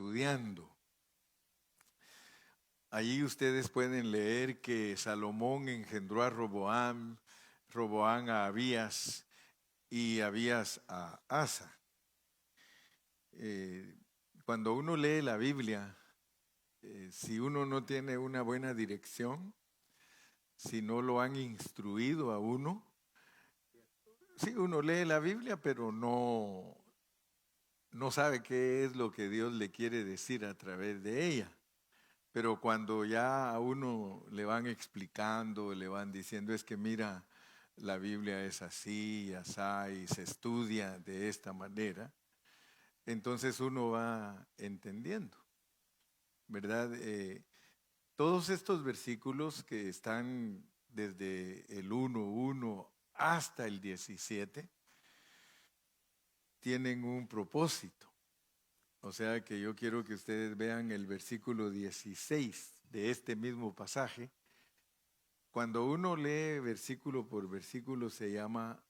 estudiando. Allí ustedes pueden leer que Salomón engendró a Roboam, Roboam a Abías y Abías a Asa. Cuando uno lee la Biblia, si uno no tiene una buena dirección, si no lo han instruido a uno, sí, uno lee la Biblia, pero no sabe qué es lo que Dios le quiere decir a través de ella. Pero cuando ya a uno le van explicando, le van diciendo, es que mira, la Biblia es así y asá, y se estudia de esta manera, entonces uno va entendiendo, ¿verdad? Todos estos versículos que están desde el 1:1 hasta el 17 tienen un propósito. O sea que yo quiero que ustedes vean el versículo 16 de este mismo pasaje. Cuando uno lee versículo por versículo se llama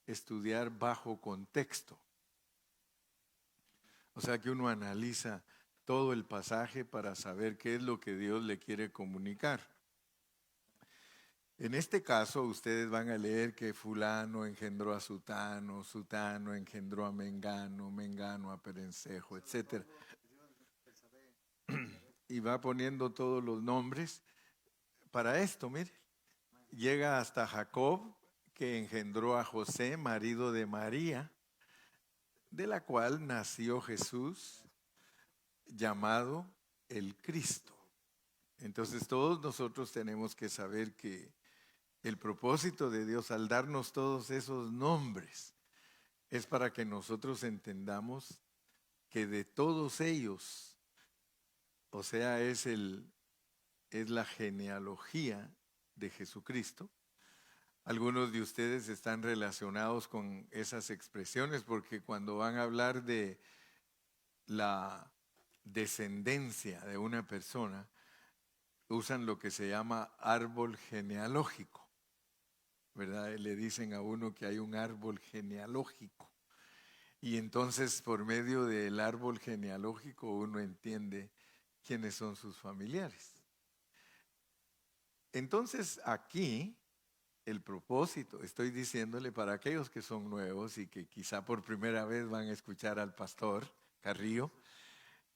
estudiar bajo contexto. O sea que uno analiza todo el pasaje para saber qué es lo que Dios le quiere comunicar. En este caso, ustedes van a leer que fulano engendró a sutano, sutano engendró a mengano, mengano a perencejo, etc. Y va poniendo todos los nombres para esto, mire. Llega hasta Jacob, que engendró a José, marido de María, de la cual nació Jesús, llamado el Cristo. Entonces todos nosotros tenemos que saber que el propósito de Dios al darnos todos esos nombres es para que nosotros entendamos que de todos ellos, o sea, es la genealogía de Jesucristo. Algunos de ustedes están relacionados con esas expresiones porque cuando van a hablar de la descendencia de una persona, usan lo que se llama árbol genealógico, ¿verdad? Le dicen a uno que hay un árbol genealógico. Y entonces por medio del árbol genealógico uno entiende quiénes son sus familiares. Entonces aquí el propósito, estoy diciéndole para aquellos que son nuevos y que quizá por primera vez van a escuchar al pastor Carrillo,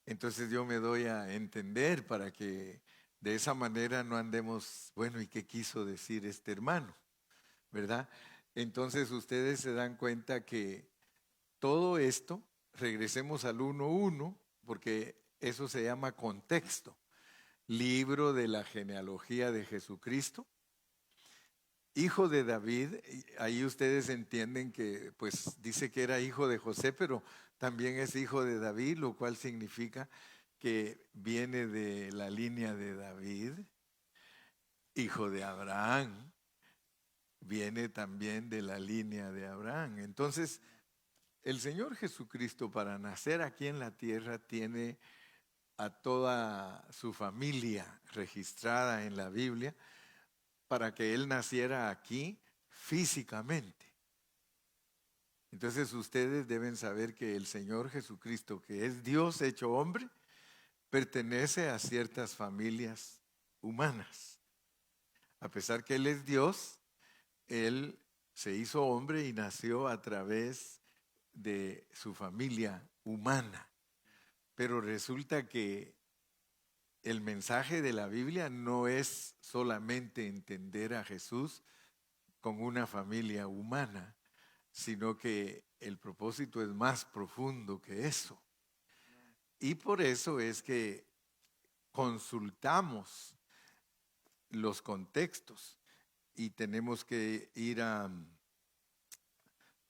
entonces yo me doy a entender para que de esa manera no andemos, bueno, ¿y qué quiso decir este hermano? ¿Verdad? Entonces ustedes se dan cuenta que todo esto, regresemos al 1:1, porque eso se llama contexto. Libro de la genealogía de Jesucristo, hijo de David. Ahí ustedes entienden que pues dice que era hijo de José, pero también es hijo de David, lo cual significa que viene de la línea de David, hijo de Abraham, viene también de la línea de Abraham. Entonces, el Señor Jesucristo para nacer aquí en la tierra tiene a toda su familia registrada en la Biblia para que Él naciera aquí físicamente. Entonces ustedes deben saber que el Señor Jesucristo, que es Dios hecho hombre, pertenece a ciertas familias humanas. A pesar que Él es Dios, Él se hizo hombre y nació a través de su familia humana. Pero resulta que el mensaje de la Biblia no es solamente entender a Jesús con una familia humana, sino que el propósito es más profundo que eso. Y por eso es que consultamos los contextos y tenemos que ir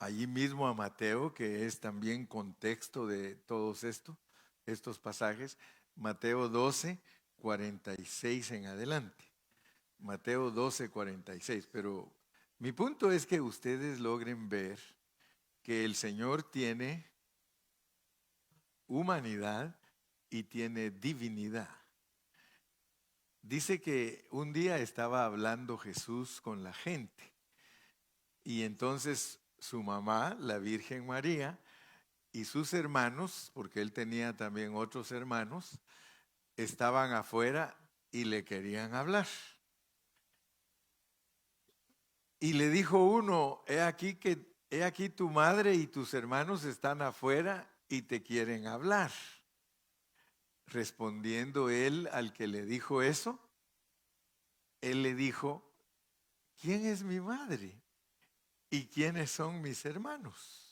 allí mismo a Mateo, que es también contexto de todos estos pasajes, Mateo 12:46 en adelante. Mateo 12:46. Pero mi punto es que ustedes logren ver que el Señor tiene humanidad y tiene divinidad. Dice que un día estaba hablando Jesús con la gente y entonces su mamá, la Virgen María, y sus hermanos, porque él tenía también otros hermanos, estaban afuera y le querían hablar. Y le dijo uno, he aquí tu madre y tus hermanos están afuera y te quieren hablar. Respondiendo él al que le dijo eso, él le dijo, ¿quién es mi madre? ¿Y quiénes son mis hermanos?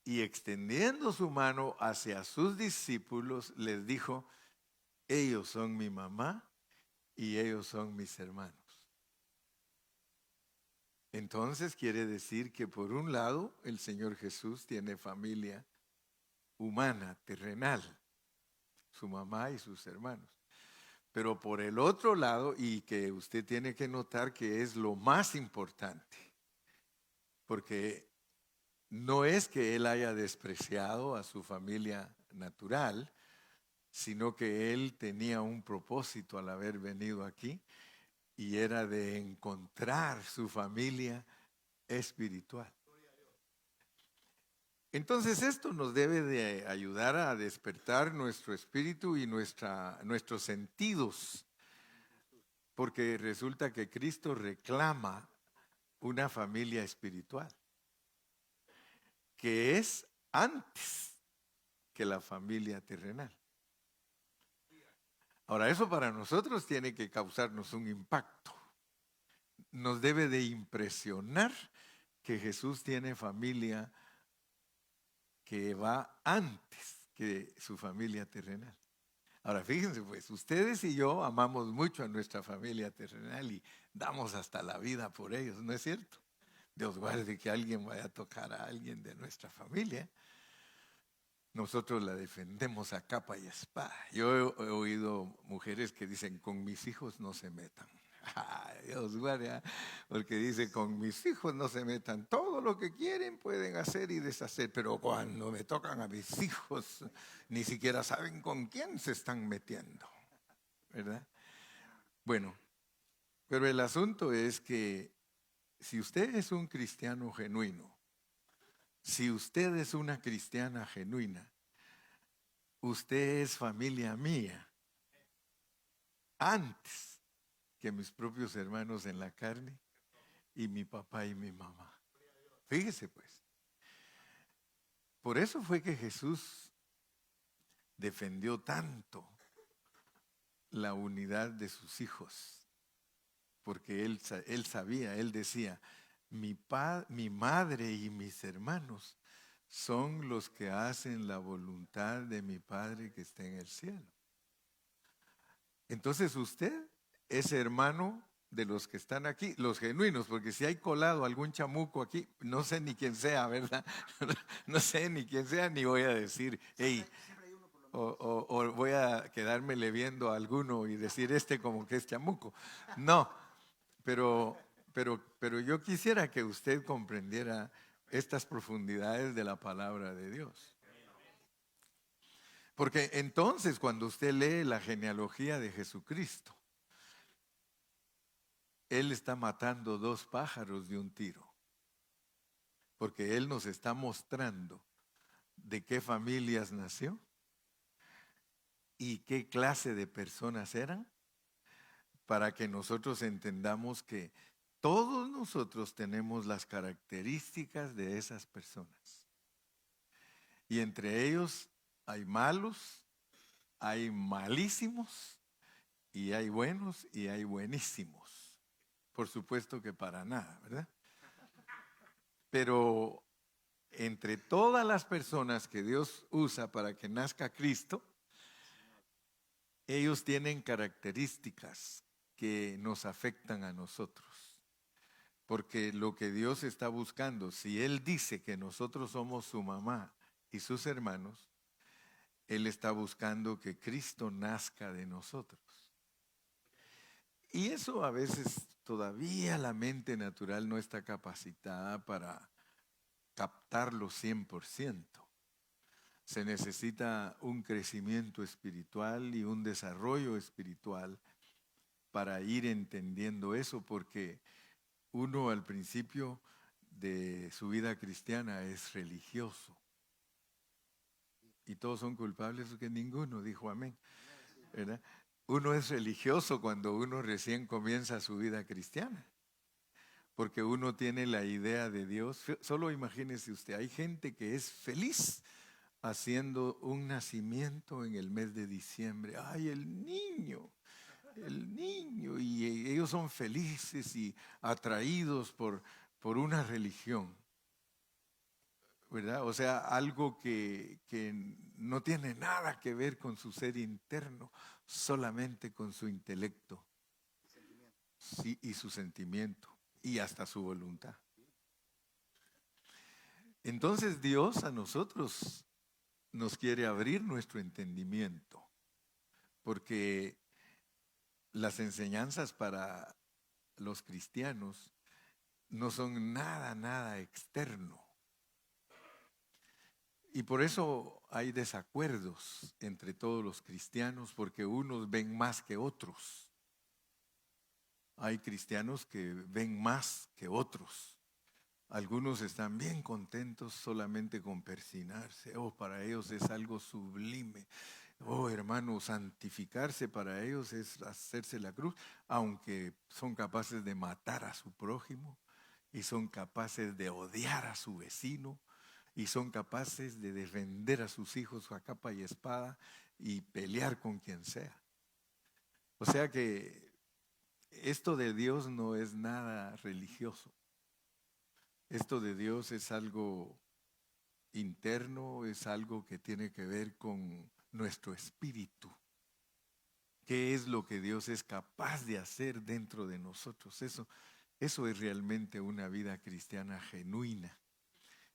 Y extendiendo su mano hacia sus discípulos, les dijo, ellos son mi mamá y ellos son mis hermanos. Entonces quiere decir que por un lado el Señor Jesús tiene familia humana, terrenal, su mamá y sus hermanos. Pero por el otro lado, y que usted tiene que notar que es lo más importante, porque no es que él haya despreciado a su familia natural, sino que él tenía un propósito al haber venido aquí, y era de encontrar su familia espiritual. Entonces esto nos debe de ayudar a despertar nuestro espíritu y nuestros sentidos, porque resulta que Cristo reclama una familia espiritual, que es antes que la familia terrenal. Ahora, eso para nosotros tiene que causarnos un impacto. Nos debe de impresionar que Jesús tiene familia que va antes que su familia terrenal. Ahora, fíjense pues, ustedes y yo amamos mucho a nuestra familia terrenal y damos hasta la vida por ellos, ¿no es cierto? Dios guarde que alguien vaya a tocar a alguien de nuestra familia. Nosotros la defendemos a capa y espada. Yo he oído mujeres que dicen, con mis hijos no se metan. Ay, Dios guarde, porque dice, con mis hijos no se metan. Todo lo que quieren pueden hacer y deshacer, pero cuando me tocan a mis hijos, ni siquiera saben con quién se están metiendo, ¿verdad? Bueno, pero el asunto es que si usted es un cristiano genuino, si usted es una cristiana genuina, usted es familia mía antes que mis propios hermanos en la carne y mi papá y mi mamá. Fíjese pues. Por eso fue que Jesús defendió tanto la unidad de sus hijos, porque él sabía, él decía, mi madre y mis hermanos son los que hacen la voluntad de mi Padre que está en el cielo. Entonces usted es hermano de los que están aquí, los genuinos, porque si hay colado algún chamuco aquí, no sé ni quién sea, ¿verdad? No sé ni quién sea, ni voy a decir, hey, o voy a quedármele viendo a alguno y decir este como que es chamuco. No, pero yo quisiera que usted comprendiera estas profundidades de la palabra de Dios. Porque entonces cuando usted lee la genealogía de Jesucristo, Él está matando dos pájaros de un tiro. Porque Él nos está mostrando de qué familias nació y qué clase de personas eran, para que nosotros entendamos que todos nosotros tenemos las características de esas personas. Y entre ellos hay malos, hay malísimos, y hay buenos y hay buenísimos. Por supuesto que para nada, ¿verdad? Pero entre todas las personas que Dios usa para que nazca Cristo, ellos tienen características que nos afectan a nosotros. Porque lo que Dios está buscando, si Él dice que nosotros somos su mamá y sus hermanos, Él está buscando que Cristo nazca de nosotros. Y eso a veces todavía la mente natural no está capacitada para captarlo 100%. Se necesita un crecimiento espiritual y un desarrollo espiritual para ir entendiendo eso, porque uno al principio de su vida cristiana es religioso. Y todos son culpables porque ninguno dijo amén, ¿verdad? Uno es religioso cuando uno recién comienza su vida cristiana, porque uno tiene la idea de Dios. Solo imagínese usted, hay gente que es feliz haciendo un nacimiento en el mes de diciembre. ¡Ay, el niño! Y ellos son felices y atraídos por una religión, ¿verdad? O sea, algo que no tiene nada que ver con su ser interno, solamente con su intelecto, sí, y su sentimiento y hasta su voluntad. Entonces Dios a nosotros nos quiere abrir nuestro entendimiento, porque las enseñanzas para los cristianos no son nada externo. Y por eso hay desacuerdos entre todos los cristianos, porque unos ven más que otros. Hay cristianos que ven más que otros. Algunos están bien contentos solamente con persinarse. Oh, para ellos es algo sublime. Oh, hermano, santificarse para ellos es hacerse la cruz, aunque son capaces de matar a su prójimo y son capaces de odiar a su vecino y son capaces de defender a sus hijos a capa y espada y pelear con quien sea. O sea que esto de Dios no es nada religioso. Esto de Dios es algo interno, es algo que tiene que ver con nuestro espíritu. ¿Qué es lo que Dios es capaz de hacer dentro de nosotros? Eso es realmente una vida cristiana genuina.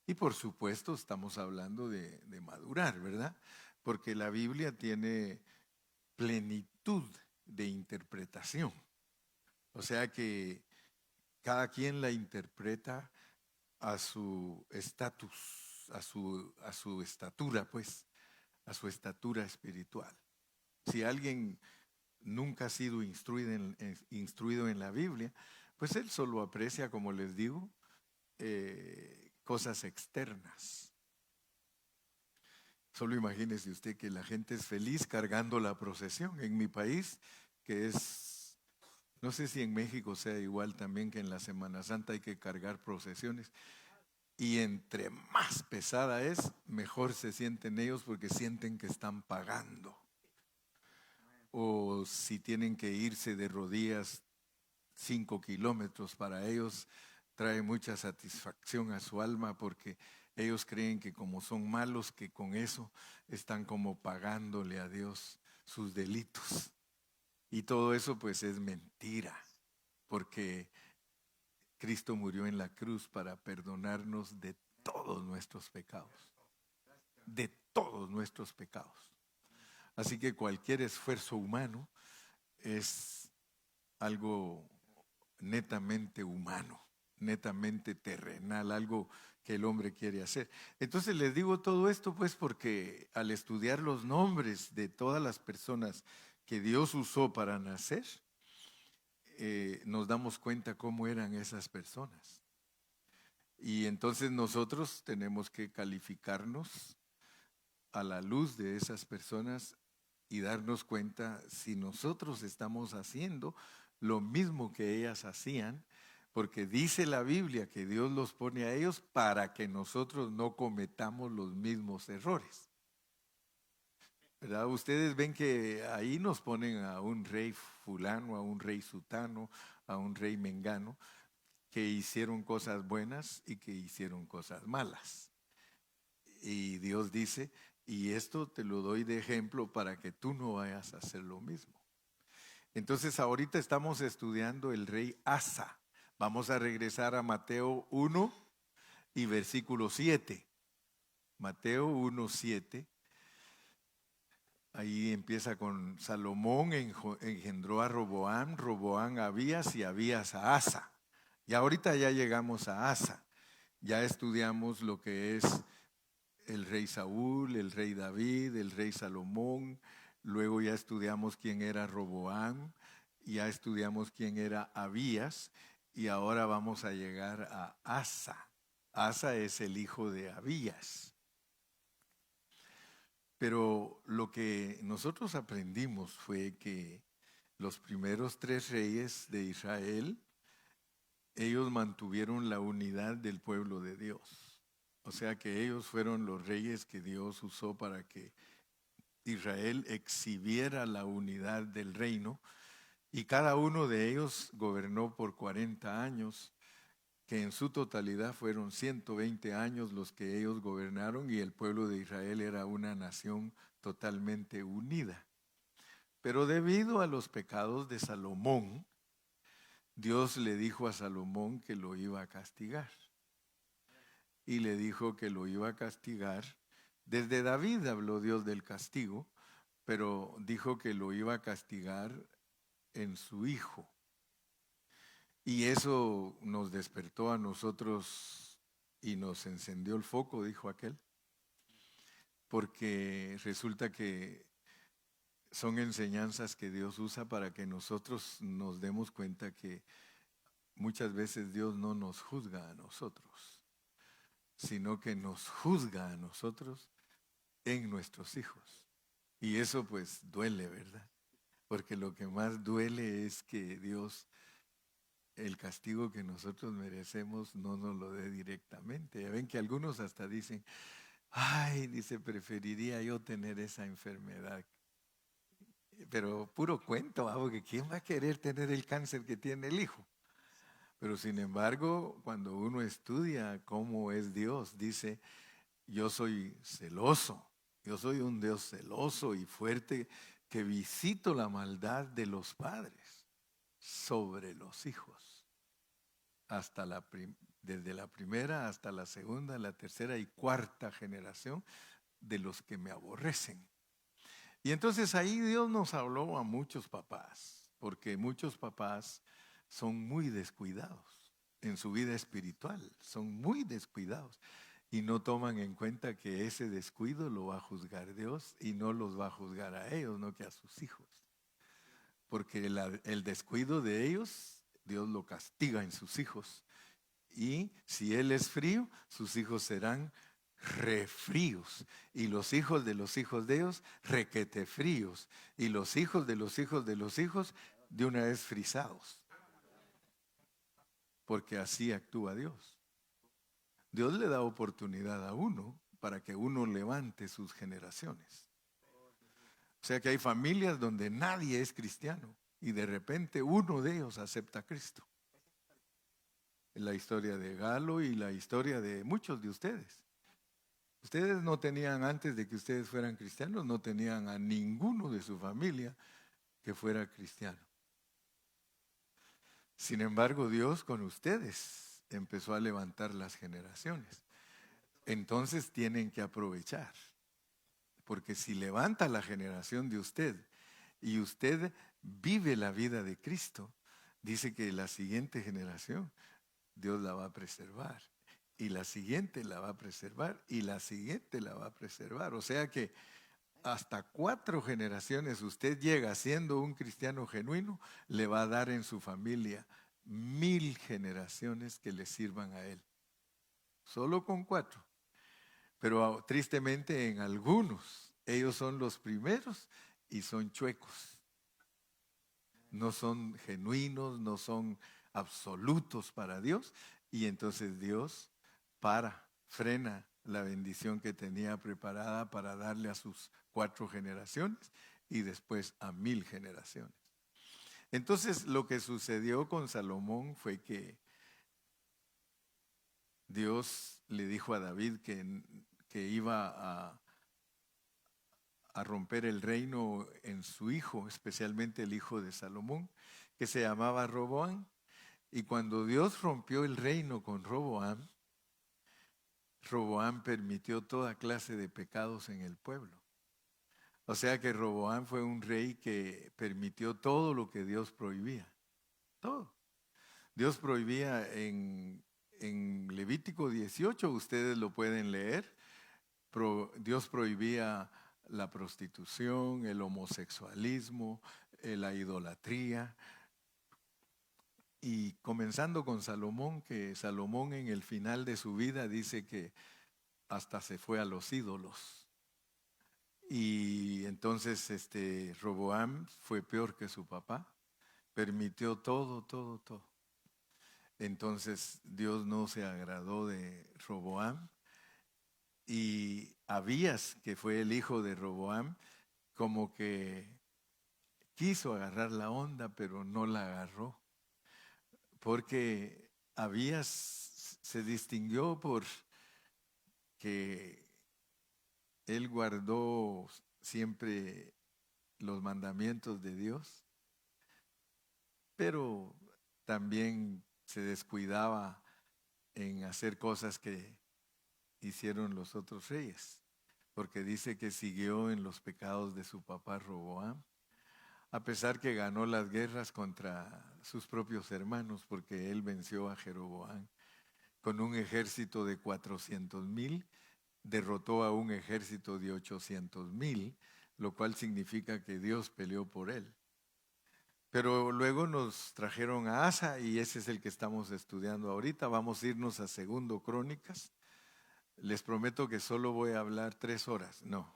Y por supuesto estamos hablando de madurar, ¿verdad? Porque la Biblia tiene plenitud de interpretación. O sea que cada quien la interpreta a su estatus, a su estatura, pues, a su estatura espiritual. Si alguien nunca ha sido instruido en la Biblia, pues él solo aprecia, como les digo, cosas externas. Solo imagínese usted que la gente es feliz cargando la procesión. En mi país, que es, no sé si en México sea igual también, que en la Semana Santa hay que cargar procesiones. Y entre más pesada es, mejor se sienten ellos porque sienten que están pagando. O si tienen que irse de rodillas 5 kilómetros, para ellos trae mucha satisfacción a su alma, porque ellos creen que como son malos, que con eso están como pagándole a Dios sus delitos. Y todo eso pues es mentira, porque Cristo murió en la cruz para perdonarnos de todos nuestros pecados, de todos nuestros pecados. Así que cualquier esfuerzo humano es algo netamente humano, netamente terrenal, algo que el hombre quiere hacer. Entonces les digo todo esto pues porque al estudiar los nombres de todas las personas que Dios usó para nacer, nos damos cuenta cómo eran esas personas. Y entonces nosotros tenemos que calificarnos a la luz de esas personas y darnos cuenta si nosotros estamos haciendo lo mismo que ellas hacían, porque dice la Biblia que Dios los pone a ellos para que nosotros no cometamos los mismos errores. ¿Verdad? Ustedes ven que ahí nos ponen a un rey fulano, a un rey sutano, a un rey mengano, que hicieron cosas buenas y que hicieron cosas malas. Y Dios dice, y esto te lo doy de ejemplo para que tú no vayas a hacer lo mismo. Entonces ahorita estamos estudiando el rey Asa. Vamos a regresar a Mateo 1 y versículo 7. Mateo 1, 7. Ahí empieza con Salomón engendró a Roboam, Roboam a Abías y Abías a Asa. Y ahorita ya llegamos a Asa. Ya estudiamos lo que es el rey Saúl, el rey David, el rey Salomón. Luego ya estudiamos quién era Roboam, ya estudiamos quién era Abías y ahora vamos a llegar a Asa. Asa es el hijo de Abías. Pero lo que nosotros aprendimos fue que los primeros 3 reyes de Israel, ellos mantuvieron la unidad del pueblo de Dios. O sea que ellos fueron los reyes que Dios usó para que Israel exhibiera la unidad del reino, y cada uno de ellos gobernó por 40 años, que en su totalidad fueron 120 años los que ellos gobernaron, y el pueblo de Israel era una nación totalmente unida. Pero debido a los pecados de Salomón, Dios le dijo a Salomón que lo iba a castigar. Y le dijo que lo iba a castigar. Desde David habló Dios del castigo, pero dijo que lo iba a castigar en su hijo. Y eso nos despertó a nosotros y nos encendió el foco, dijo aquel, porque resulta que son enseñanzas que Dios usa para que nosotros nos demos cuenta que muchas veces Dios no nos juzga a nosotros, sino que nos juzga a nosotros en nuestros hijos. Y eso pues duele, ¿verdad? Porque lo que más duele es que Dios, el castigo que nosotros merecemos, no nos lo dé directamente. Ya ven que algunos hasta dicen, ay, dice, preferiría yo tener esa enfermedad. Pero puro cuento, porque ¿quién va a querer tener el cáncer que tiene el hijo? Pero sin embargo, cuando uno estudia cómo es Dios, dice, yo soy celoso, yo soy un Dios celoso y fuerte que visito la maldad de los padres sobre los hijos, desde la primera hasta la segunda, la tercera y cuarta generación de los que me aborrecen. Y entonces ahí Dios nos habló a muchos papás, porque muchos papás son muy descuidados en su vida espiritual, son muy descuidados y no toman en cuenta que ese descuido lo va a juzgar Dios y no los va a juzgar a ellos, no que a sus hijos. Porque el descuido de ellos, Dios lo castiga en sus hijos. Y si Él es frío, sus hijos serán refríos. Y los hijos de ellos, requete fríos. Y los hijos de los hijos de los hijos, de una vez frisados. Porque así actúa Dios. Dios le da oportunidad a uno para que uno levante sus generaciones. O sea que hay familias donde nadie es cristiano y de repente uno de ellos acepta a Cristo. La historia de Galo y la historia de muchos de ustedes. Ustedes no tenían, antes de que ustedes fueran cristianos, no tenían a ninguno de su familia que fuera cristiano. Sin embargo, Dios con ustedes empezó a levantar las generaciones. Entonces tienen que aprovechar. Porque si levanta la generación de usted y usted vive la vida de Cristo, dice que la siguiente generación Dios la va a preservar. Y la siguiente la va a preservar y la siguiente la va a preservar. O sea que hasta 4 generaciones usted llega siendo un cristiano genuino, le va a dar en su familia 1000 generaciones que le sirvan a él. Solo con 4. Pero tristemente en algunos, ellos son los primeros y son chuecos. No son genuinos, no son absolutos para Dios. Y entonces Dios frena la bendición que tenía preparada para darle a sus 4 generaciones y después a 1000 generaciones. Entonces lo que sucedió con Salomón fue que Dios le dijo a David que iba a romper el reino en su hijo, especialmente el hijo de Salomón, que se llamaba Roboam. Y cuando Dios rompió el reino con Roboam, Roboam permitió toda clase de pecados en el pueblo. O sea que Roboam fue un rey que permitió todo lo que Dios prohibía. Todo. Dios prohibía en Levítico 18, ustedes lo pueden leer, Dios prohibía la prostitución, el homosexualismo, la idolatría. Y comenzando con Salomón, que Salomón en el final de su vida dice que hasta se fue a los ídolos. Y entonces Roboam fue peor que su papá, permitió todo, todo, todo. Entonces Dios no se agradó de Roboam, y Abías, que fue el hijo de Roboam, como que quiso agarrar la onda, pero no la agarró, porque Abías se distinguió por que él guardó siempre los mandamientos de Dios, pero también se descuidaba en hacer cosas que hicieron los otros reyes, porque dice que siguió en los pecados de su papá Roboam, a pesar que ganó las guerras contra sus propios hermanos, porque él venció a Jeroboam con un ejército de 400,000, derrotó a un ejército de 800,000, lo cual significa que Dios peleó por él. Pero luego nos trajeron a Asa, y ese es el que estamos estudiando ahorita. Vamos a irnos a Segundo Crónicas. Les prometo que solo voy a hablar 3 horas. No,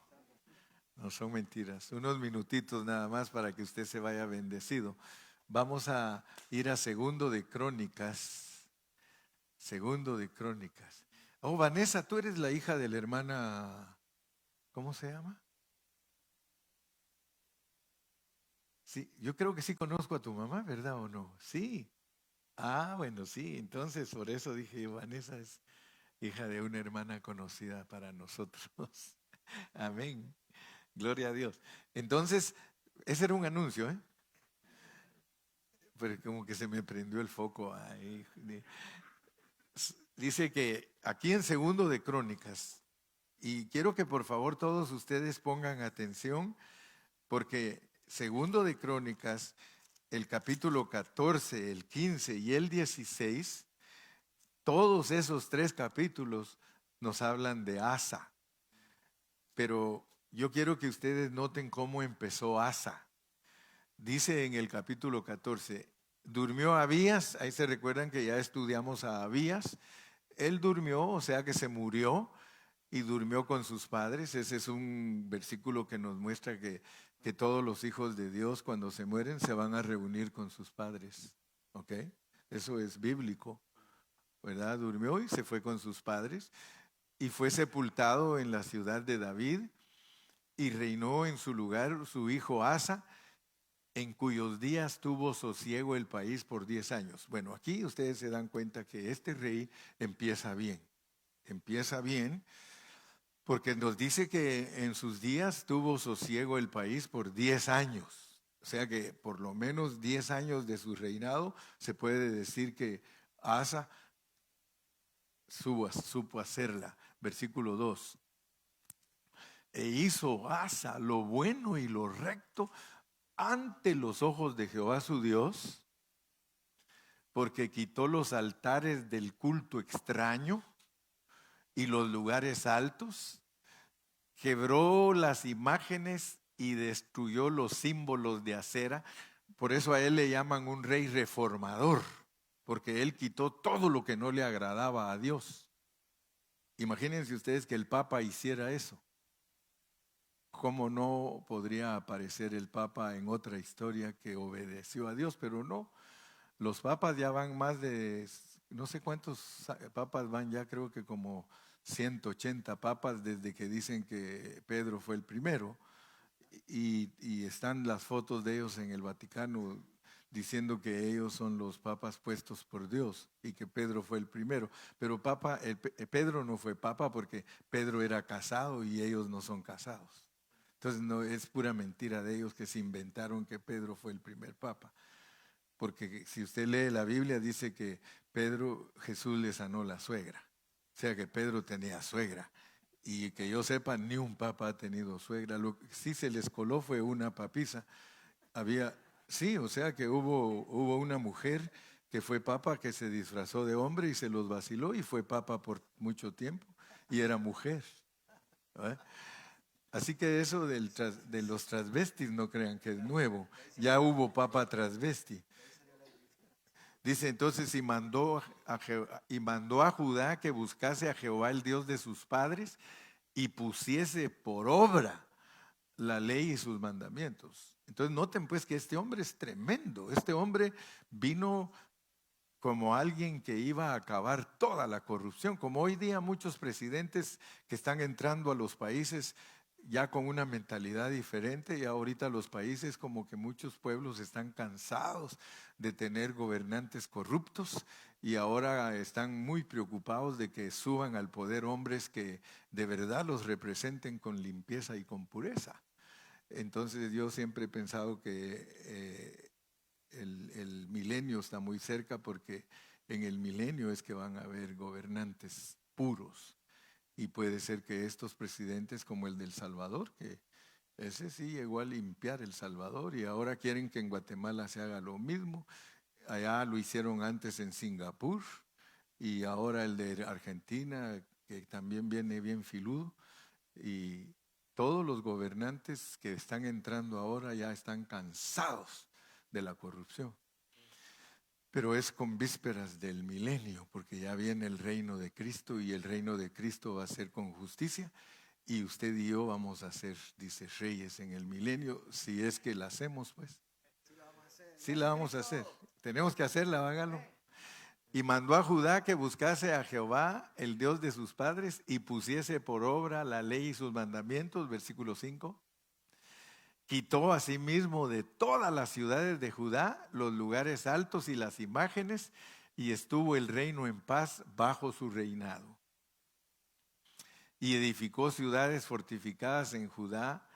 no son mentiras. Unos minutitos nada más para que usted se vaya bendecido. Vamos a ir a Segundo de Crónicas. Segundo de Crónicas. Oh, Vanessa, tú eres la hija de la hermana, ¿cómo se llama? Sí, yo creo que sí conozco a tu mamá, ¿verdad o no? Sí. Ah, bueno, sí. Entonces, por eso dije, Vanessa es hija de una hermana conocida para nosotros. Amén. Gloria a Dios. Entonces, ese era un anuncio, ¿eh? Pero como que se me prendió el foco ahí. Dice que aquí en Segundo de Crónicas, y quiero que por favor todos ustedes pongan atención, porque Segundo de Crónicas, el capítulo 14, el 15 y el 16, todos esos 3 capítulos nos hablan de Asa. Pero yo quiero que ustedes noten cómo empezó Asa. Dice en el capítulo 14, durmió Abías, ahí se recuerdan que ya estudiamos a Abías. Él durmió, o sea que se murió y durmió con sus padres. Ese es un versículo que nos muestra que todos los hijos de Dios cuando se mueren se van a reunir con sus padres. ¿Ok? Eso es bíblico, ¿verdad? Durmió y se fue con sus padres y fue sepultado en la ciudad de David, y reinó en su lugar su hijo Asa, en cuyos días tuvo sosiego el país por 10 años. Bueno, aquí ustedes se dan cuenta que este rey empieza bien. Empieza bien porque nos dice que en sus días tuvo sosiego el país por 10 años. O sea que por lo menos 10 años de su reinado se puede decir que Asa supo hacerla. Versículo 2. E hizo Asa lo bueno y lo recto ante los ojos de Jehová su Dios, porque quitó los altares del culto extraño y los lugares altos, quebró las imágenes y destruyó los símbolos de acera. Por eso a él le llaman un rey reformador, porque él quitó todo lo que no le agradaba a Dios. Imagínense ustedes que el Papa hiciera eso. ¿Cómo no podría aparecer el Papa en otra historia que obedeció a Dios? Pero no, los papas ya van más de, no sé cuántos papas van ya, creo que como 180 papas desde que dicen que Pedro fue el primero. Y están las fotos de ellos en el Vaticano diciendo que ellos son los papas puestos por Dios y que Pedro fue el primero. Pero Pedro no fue papa porque Pedro era casado y ellos no son casados. Entonces no es pura mentira de ellos que se inventaron que Pedro fue el primer papa. Porque si usted lee la Biblia dice que Jesús le sanó la suegra. O sea que Pedro tenía suegra. Y que yo sepa, ni un papa ha tenido suegra. Lo que sí se les coló fue una papisa. Sí, o sea que hubo una mujer que fue papa, que se disfrazó de hombre y se los vaciló y fue papa por mucho tiempo y era mujer. ¿Eh? Así que eso de los transvestis no crean que es nuevo. Ya hubo papa transvesti. Dice entonces, y mandó a Judá que buscase a Jehová, el Dios de sus padres, y pusiese por obra la ley y sus mandamientos. Entonces noten pues que este hombre es tremendo. Este hombre vino como alguien que iba a acabar toda la corrupción, como hoy día muchos presidentes que están entrando a los países ya con una mentalidad diferente, y ahorita los países, como que muchos pueblos están cansados de tener gobernantes corruptos y ahora están muy preocupados de que suban al poder hombres que de verdad los representen con limpieza y con pureza. Entonces yo siempre he pensado que el milenio está muy cerca, porque en el milenio es que van a haber gobernantes puros. Y puede ser que estos presidentes como el del Salvador, que ese sí llegó a limpiar El Salvador y ahora quieren que en Guatemala se haga lo mismo. Allá lo hicieron antes en Singapur y ahora el de Argentina, que también viene bien filudo. Y todos los gobernantes que están entrando ahora ya están cansados de la corrupción. Pero es con vísperas del milenio, porque ya viene el reino de Cristo y el reino de Cristo va a ser con justicia. Y usted y yo vamos a ser, dice, reyes en el milenio, si es que la hacemos, pues. Sí la vamos a hacer. Tenemos que hacerla, hágalo. Y mandó a Judá que buscase a Jehová, el Dios de sus padres, y pusiese por obra la ley y sus mandamientos, versículo 5. Quitó asimismo de todas las ciudades de Judá los lugares altos y las imágenes, y estuvo el reino en paz bajo su reinado. Y edificó ciudades fortificadas en Judá,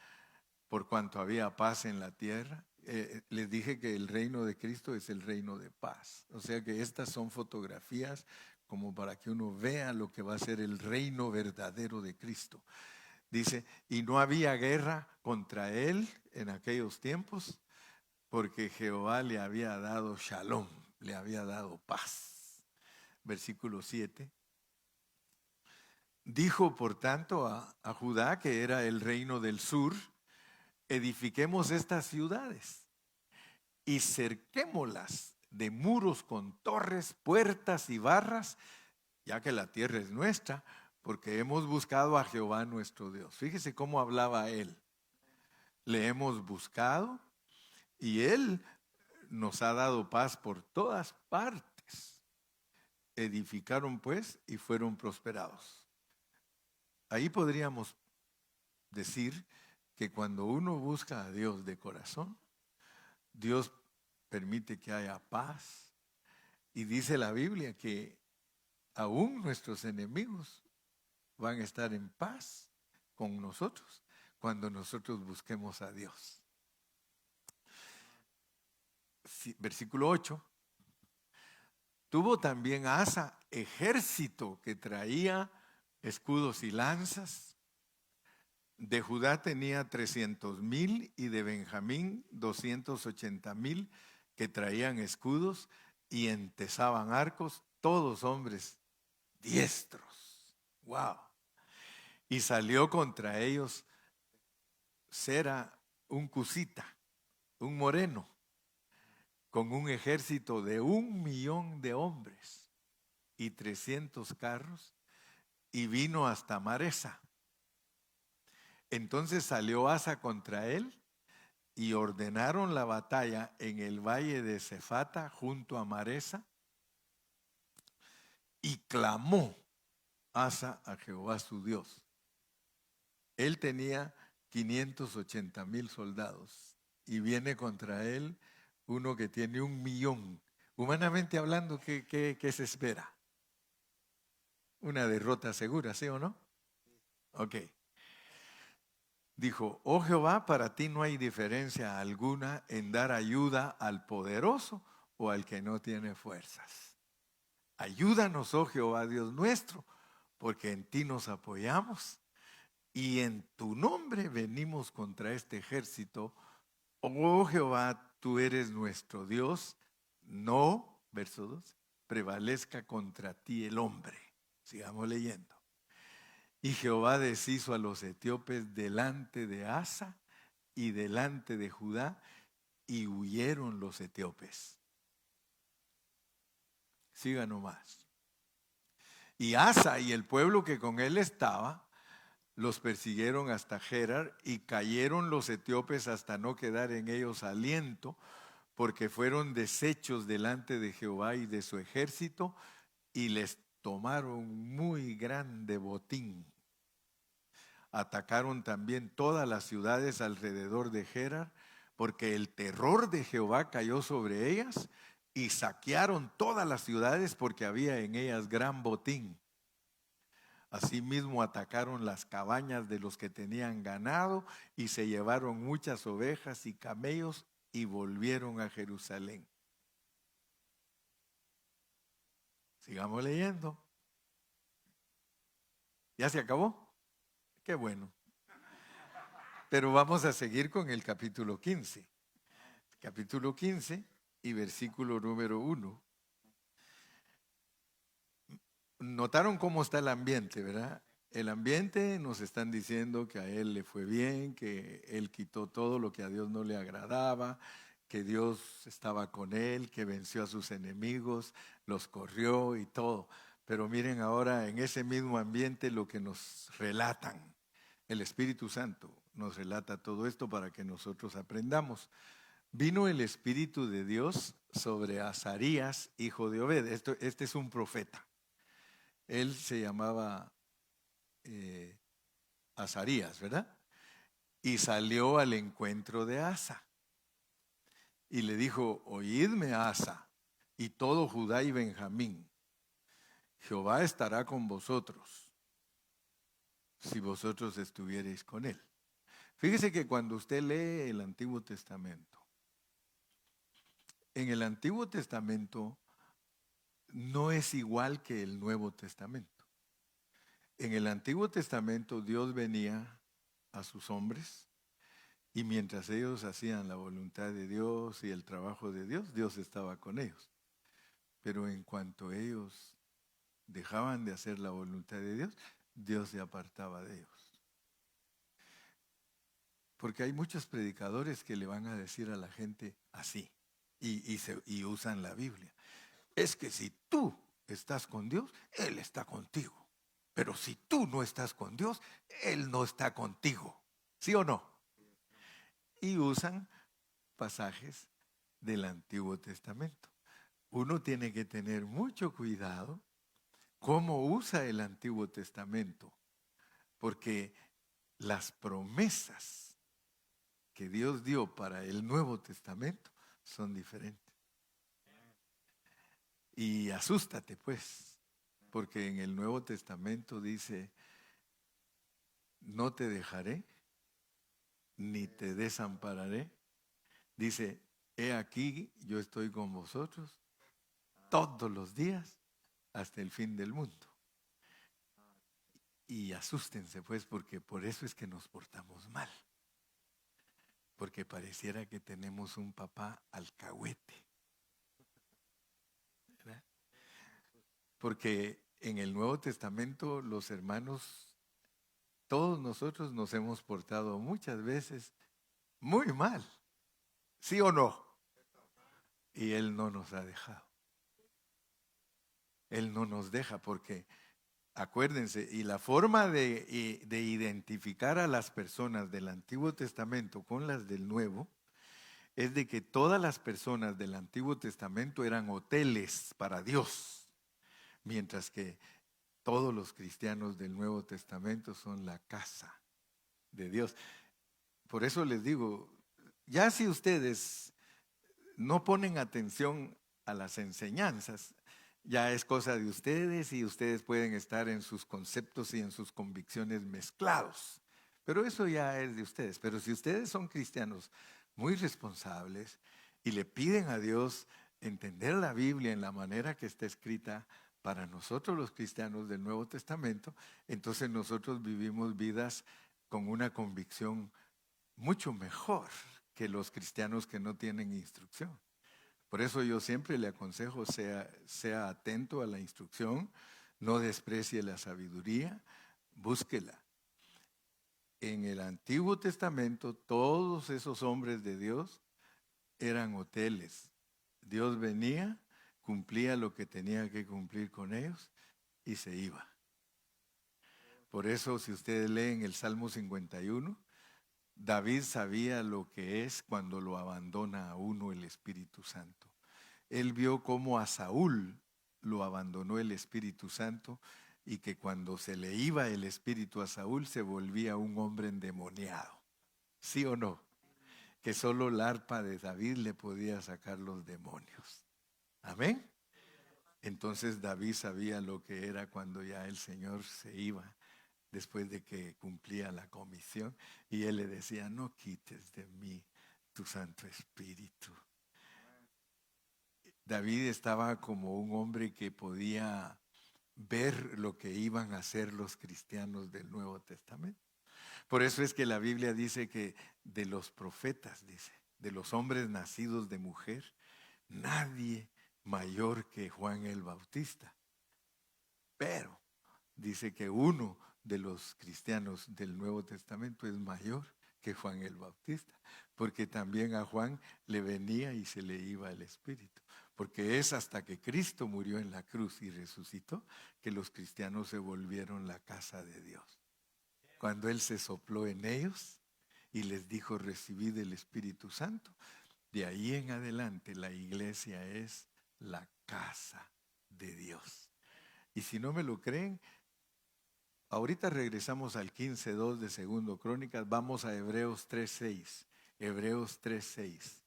por cuanto había paz en la tierra. Les dije que el reino de Cristo es el reino de paz. O sea que estas son fotografías como para que uno vea lo que va a ser el reino verdadero de Cristo. Dice, y no había guerra contra él en aquellos tiempos, porque Jehová le había dado shalom, le había dado paz. Versículo 7. Dijo por tanto a Judá, que era el reino del sur, edifiquemos estas ciudades y cerquémoslas de muros con torres, puertas y barras, ya que la tierra es nuestra, porque hemos buscado a Jehová nuestro Dios. Fíjese cómo hablaba él. Le hemos buscado y él nos ha dado paz por todas partes. Edificaron pues y fueron prosperados. Ahí podríamos decir que cuando uno busca a Dios de corazón, Dios permite que haya paz. Y dice la Biblia que aún nuestros enemigos van a estar en paz con nosotros cuando nosotros busquemos a Dios. Versículo 8. Tuvo también Asa ejército que traía escudos y lanzas. De Judá tenía 300,000 y de Benjamín 280,000 que traían escudos y entesaban arcos, todos hombres diestros. ¡Wow! Y salió contra ellos Sera, un cusita, un moreno, con un ejército de 1,000,000 de hombres y 300 carros, y vino hasta Maresa. Entonces salió Asa contra él y ordenaron la batalla en el valle de Cefata junto a Maresa, y clamó Asa a Jehová su Dios. Él tenía 580,000 soldados y viene contra él uno que tiene 1,000,000. Humanamente hablando, ¿qué se espera? Una derrota segura, ¿sí o no? Ok. Dijo, oh Jehová, para ti no hay diferencia alguna en dar ayuda al poderoso o al que no tiene fuerzas. Ayúdanos, oh Jehová, Dios nuestro, porque en ti nos apoyamos y en tu nombre venimos contra este ejército. Oh Jehová, tú eres nuestro Dios, no, verso 2, prevalezca contra ti el hombre. Sigamos leyendo. Y Jehová deshizo a los etíopes delante de Asa y delante de Judá, y huyeron los etíopes. Siga nomás. Y Asa y el pueblo que con él estaba los persiguieron hasta Gerar, y cayeron los etíopes hasta no quedar en ellos aliento, porque fueron deshechos delante de Jehová y de su ejército, y les tomaron muy grande botín. Atacaron también todas las ciudades alrededor de Gerar, porque el terror de Jehová cayó sobre ellas, y saquearon todas las ciudades porque había en ellas gran botín. Asimismo atacaron las cabañas de los que tenían ganado, y se llevaron muchas ovejas y camellos, y volvieron a Jerusalén. Sigamos leyendo. ¿Ya se acabó? Qué bueno. Pero vamos a seguir con el capítulo 15. Capítulo 15 y versículo número 1. Notaron cómo está el ambiente, ¿verdad? El ambiente, nos están diciendo que a él le fue bien, que él quitó todo lo que a Dios no le agradaba, que Dios estaba con él, que venció a sus enemigos, los corrió y todo. Pero miren ahora en ese mismo ambiente lo que nos relatan. El Espíritu Santo nos relata todo esto para que nosotros aprendamos. Vino el Espíritu de Dios sobre Azarías, hijo de Obed. Este es un profeta. Él se llamaba Azarías, ¿verdad? Y salió al encuentro de Asa. Y le dijo: oídme, Asa, y todo Judá y Benjamín. Jehová estará con vosotros, si vosotros estuviereis con él. Fíjese que cuando usted lee el Antiguo Testamento, en el Antiguo Testamento no es igual que el Nuevo Testamento. En el Antiguo Testamento Dios venía a sus hombres, y mientras ellos hacían la voluntad de Dios y el trabajo de Dios, Dios estaba con ellos. Pero en cuanto ellos dejaban de hacer la voluntad de Dios, Dios se apartaba de ellos. Porque hay muchos predicadores que le van a decir a la gente así, y usan la Biblia. Es que si tú estás con Dios, Él está contigo. Pero si tú no estás con Dios, Él no está contigo. ¿Sí o no? Y usan pasajes del Antiguo Testamento. Uno tiene que tener mucho cuidado cómo usa el Antiguo Testamento, porque las promesas que Dios dio para el Nuevo Testamento son diferentes. Y asústate, pues, porque en el Nuevo Testamento dice: no te dejaré, ni te desampararé. Dice: he aquí, yo estoy con vosotros todos los días hasta el fin del mundo. Y asústense, pues, porque por eso es que nos portamos mal. Porque pareciera que tenemos un papá alcahuete. ¿Verdad? Porque en el Nuevo Testamento los hermanos, todos nosotros nos hemos portado muchas veces muy mal. ¿Sí o no? Y Él no nos ha dejado. Él no nos deja porque, acuérdense, y la forma de identificar a las personas del Antiguo Testamento con las del Nuevo es de que todas las personas del Antiguo Testamento eran hoteles para Dios, mientras que todos los cristianos del Nuevo Testamento son la casa de Dios. Por eso les digo, ya si ustedes no ponen atención a las enseñanzas, ya es cosa de ustedes, y ustedes pueden estar en sus conceptos y en sus convicciones mezclados. Pero eso ya es de ustedes. Pero si ustedes son cristianos muy responsables y le piden a Dios entender la Biblia en la manera que está escrita para nosotros los cristianos del Nuevo Testamento, entonces nosotros vivimos vidas con una convicción mucho mejor que los cristianos que no tienen instrucción. Por eso yo siempre le aconsejo: sea atento a la instrucción, no desprecie la sabiduría, búsquela. En el Antiguo Testamento todos esos hombres de Dios eran hoteles. Dios venía, cumplía lo que tenía que cumplir con ellos y se iba. Por eso, si ustedes leen el Salmo 51, David sabía lo que es cuando lo abandona a uno el Espíritu Santo. Él vio cómo a Saúl lo abandonó el Espíritu Santo y que cuando se le iba el Espíritu a Saúl se volvía un hombre endemoniado. ¿Sí o no? Que solo la arpa de David le podía sacar los demonios. Amén. Entonces David sabía lo que era cuando ya el Señor se iba, después de que cumplía la comisión, y él le decía: no quites de mí tu Santo Espíritu. David estaba como un hombre que podía ver lo que iban a hacer los cristianos del Nuevo Testamento. Por eso es que la Biblia dice que de los profetas, dice, de los hombres nacidos de mujer, nadie mayor que Juan el Bautista. Pero dice que uno de los cristianos del Nuevo Testamento es mayor que Juan el Bautista, porque también a Juan le venía y se le iba el Espíritu. Porque es hasta que Cristo murió en la cruz y resucitó que los cristianos se volvieron la casa de Dios. Cuando Él se sopló en ellos y les dijo: recibid el Espíritu Santo, de ahí en adelante la iglesia es la casa de Dios. Y si no me lo creen, ahorita regresamos al 15:2 de Segundo Crónicas, vamos a Hebreos 3:6. Hebreos 3:6.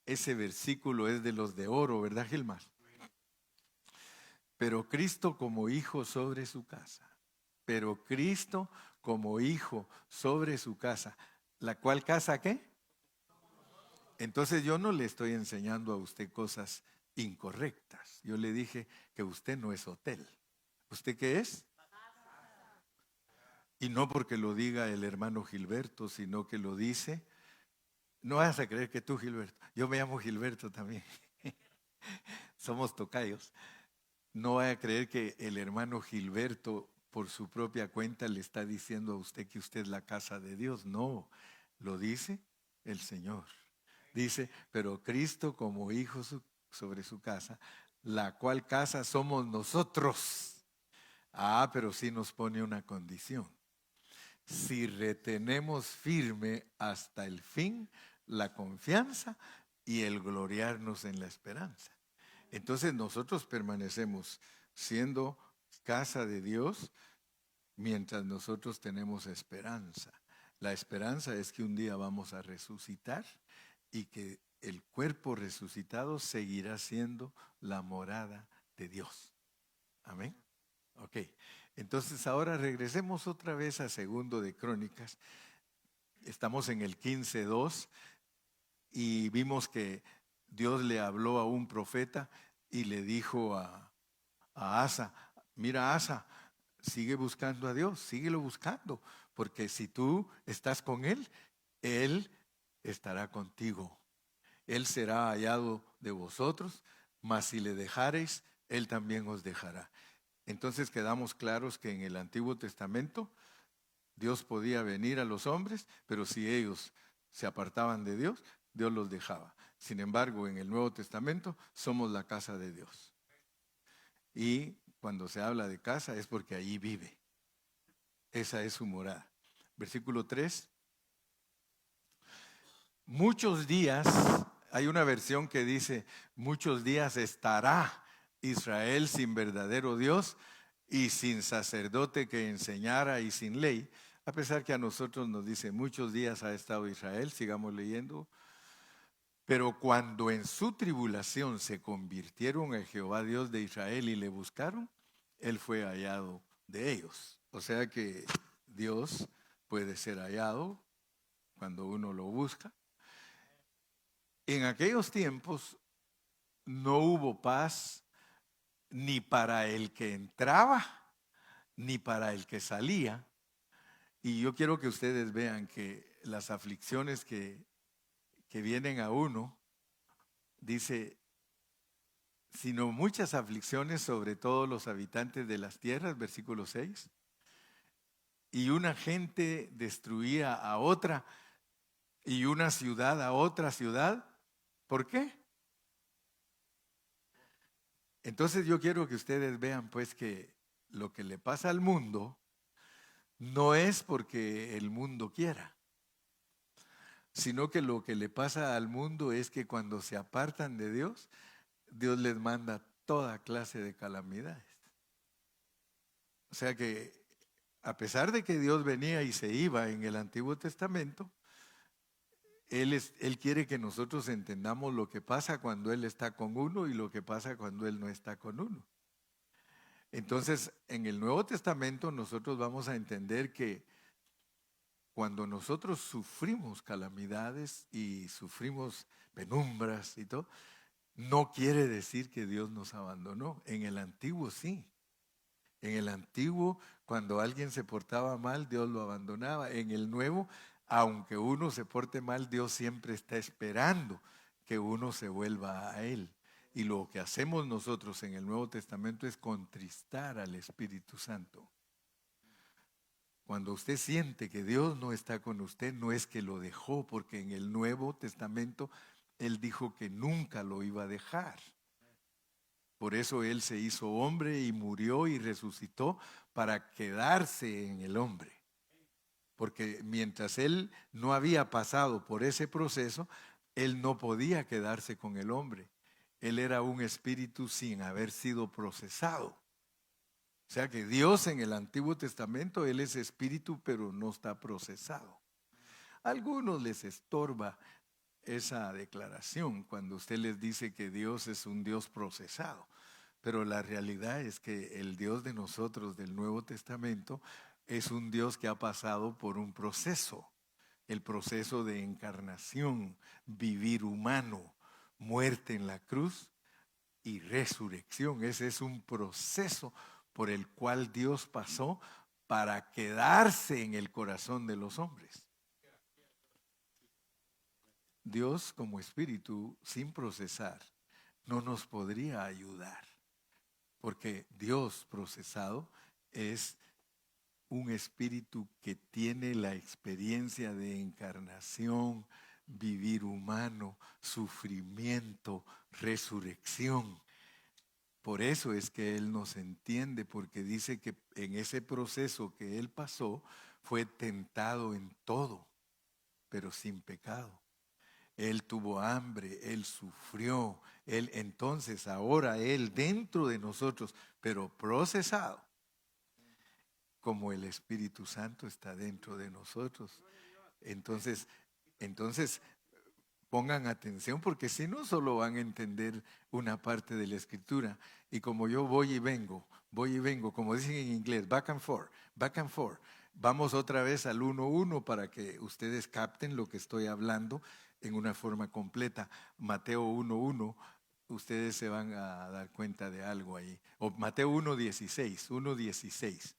Ese versículo es de los de oro, ¿verdad, Gilmar? Pero Cristo como hijo sobre su casa. Pero Cristo como hijo sobre su casa. ¿La cual casa qué? Entonces yo no le estoy enseñando a usted cosas incorrectas. Yo le dije que usted no es hotel. ¿Usted qué es? Y no porque lo diga el hermano Gilberto, sino que lo dice. No vas a creer que tú, Gilberto. Yo me llamo Gilberto también. Somos tocayos. No vaya a creer que el hermano Gilberto por su propia cuenta le está diciendo a usted que usted es la casa de Dios. No, lo dice el Señor. Dice: pero Cristo como hijo sobre su casa, la cual casa somos nosotros. Pero sí nos pone una condición. Si retenemos firme hasta el fin la confianza y el gloriarnos en la esperanza. Entonces nosotros permanecemos siendo casa de Dios mientras nosotros tenemos esperanza. La esperanza es que un día vamos a resucitar y que el cuerpo resucitado seguirá siendo la morada de Dios. Amén. Ok. Entonces ahora regresemos otra vez a Segundo de Crónicas. Estamos en el 15:2 y vimos que Dios le habló a un profeta y le dijo a Asa: mira, Asa, sigue buscando a Dios, síguelo buscando, porque si tú estás con Él, Él estará contigo. Él será hallado de vosotros, mas si le dejareis, Él también os dejará. Entonces quedamos claros que en el Antiguo Testamento Dios podía venir a los hombres, pero si ellos se apartaban de Dios, Dios los dejaba. Sin embargo, en el Nuevo Testamento somos la casa de Dios. Y cuando se habla de casa es porque allí vive. Esa es su morada. Versículo 3. Muchos días, hay una versión que dice: muchos días estará Israel sin verdadero Dios y sin sacerdote que enseñara y sin ley. A pesar que a nosotros nos dice: muchos días ha estado Israel, sigamos leyendo. Pero cuando en su tribulación se convirtieron en Jehová Dios de Israel y le buscaron, Él fue hallado de ellos. O sea que Dios puede ser hallado cuando uno lo busca. En aquellos tiempos no hubo paz ni para el que entraba, ni para el que salía. Y yo quiero que ustedes vean que las aflicciones que vienen a uno, dice, sino muchas aflicciones sobre todos los habitantes de las tierras, versículo 6. Y una gente destruía a otra y una ciudad a otra ciudad. ¿Por qué? Entonces yo quiero que ustedes vean pues que lo que le pasa al mundo no es porque el mundo quiera, sino que lo que le pasa al mundo es que cuando se apartan de Dios, Dios les manda toda clase de calamidades. O sea que a pesar de que Dios venía y se iba en el Antiguo Testamento, Él quiere que nosotros entendamos lo que pasa cuando Él está con uno y lo que pasa cuando Él no está con uno. Entonces, en el Nuevo Testamento nosotros vamos a entender que cuando nosotros sufrimos calamidades y sufrimos penumbras y todo, no quiere decir que Dios nos abandonó. En el antiguo sí. En el antiguo, cuando alguien se portaba mal, Dios lo abandonaba. En el nuevo, aunque uno se porte mal, Dios siempre está esperando que uno se vuelva a Él. Y lo que hacemos nosotros en el Nuevo Testamento es contristar al Espíritu Santo. Cuando usted siente que Dios no está con usted, no es que lo dejó, porque en el Nuevo Testamento Él dijo que nunca lo iba a dejar. Por eso Él se hizo hombre y murió y resucitó para quedarse en el hombre. Porque mientras Él no había pasado por ese proceso, Él no podía quedarse con el hombre. Él era un espíritu sin haber sido procesado. O sea que Dios en el Antiguo Testamento, Él es espíritu, pero no está procesado. A algunos les estorba esa declaración cuando usted les dice que Dios es un Dios procesado. Pero la realidad es que el Dios de nosotros del Nuevo Testamento es un Dios que ha pasado por un proceso. El proceso de encarnación, vivir humano, muerte en la cruz y resurrección. Ese es un proceso por el cual Dios pasó para quedarse en el corazón de los hombres. Dios como espíritu, sin procesar, no nos podría ayudar, porque Dios procesado es un espíritu que tiene la experiencia de encarnación, vivir humano, sufrimiento, resurrección. Por eso es que Él nos entiende, porque dice que en ese proceso que Él pasó, fue tentado en todo, pero sin pecado. Él tuvo hambre, Él sufrió, entonces ahora Él dentro de nosotros, pero procesado, como el Espíritu Santo está dentro de nosotros. Entonces pongan atención, porque si no solo van a entender una parte de la Escritura. Y como yo voy y vengo, como dicen en inglés, back and forth, back and forth. Vamos otra vez al 1:1 para que ustedes capten lo que estoy hablando en una forma completa. Mateo 1:1, ustedes se van a dar cuenta de algo ahí. O Mateo 1:16, 1:16.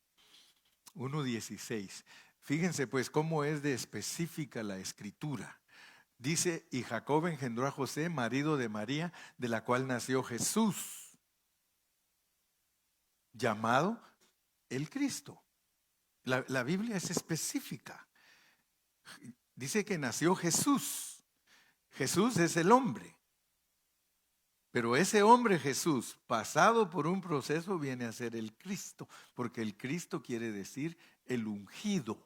1:16. Fíjense pues cómo es de específica la Escritura. Dice, y Jacob engendró a José, marido de María, de la cual nació Jesús, llamado el Cristo. La Biblia es específica. Dice que nació Jesús. Jesús es el hombre. Pero ese hombre Jesús, pasado por un proceso, viene a ser el Cristo, porque el Cristo quiere decir el ungido.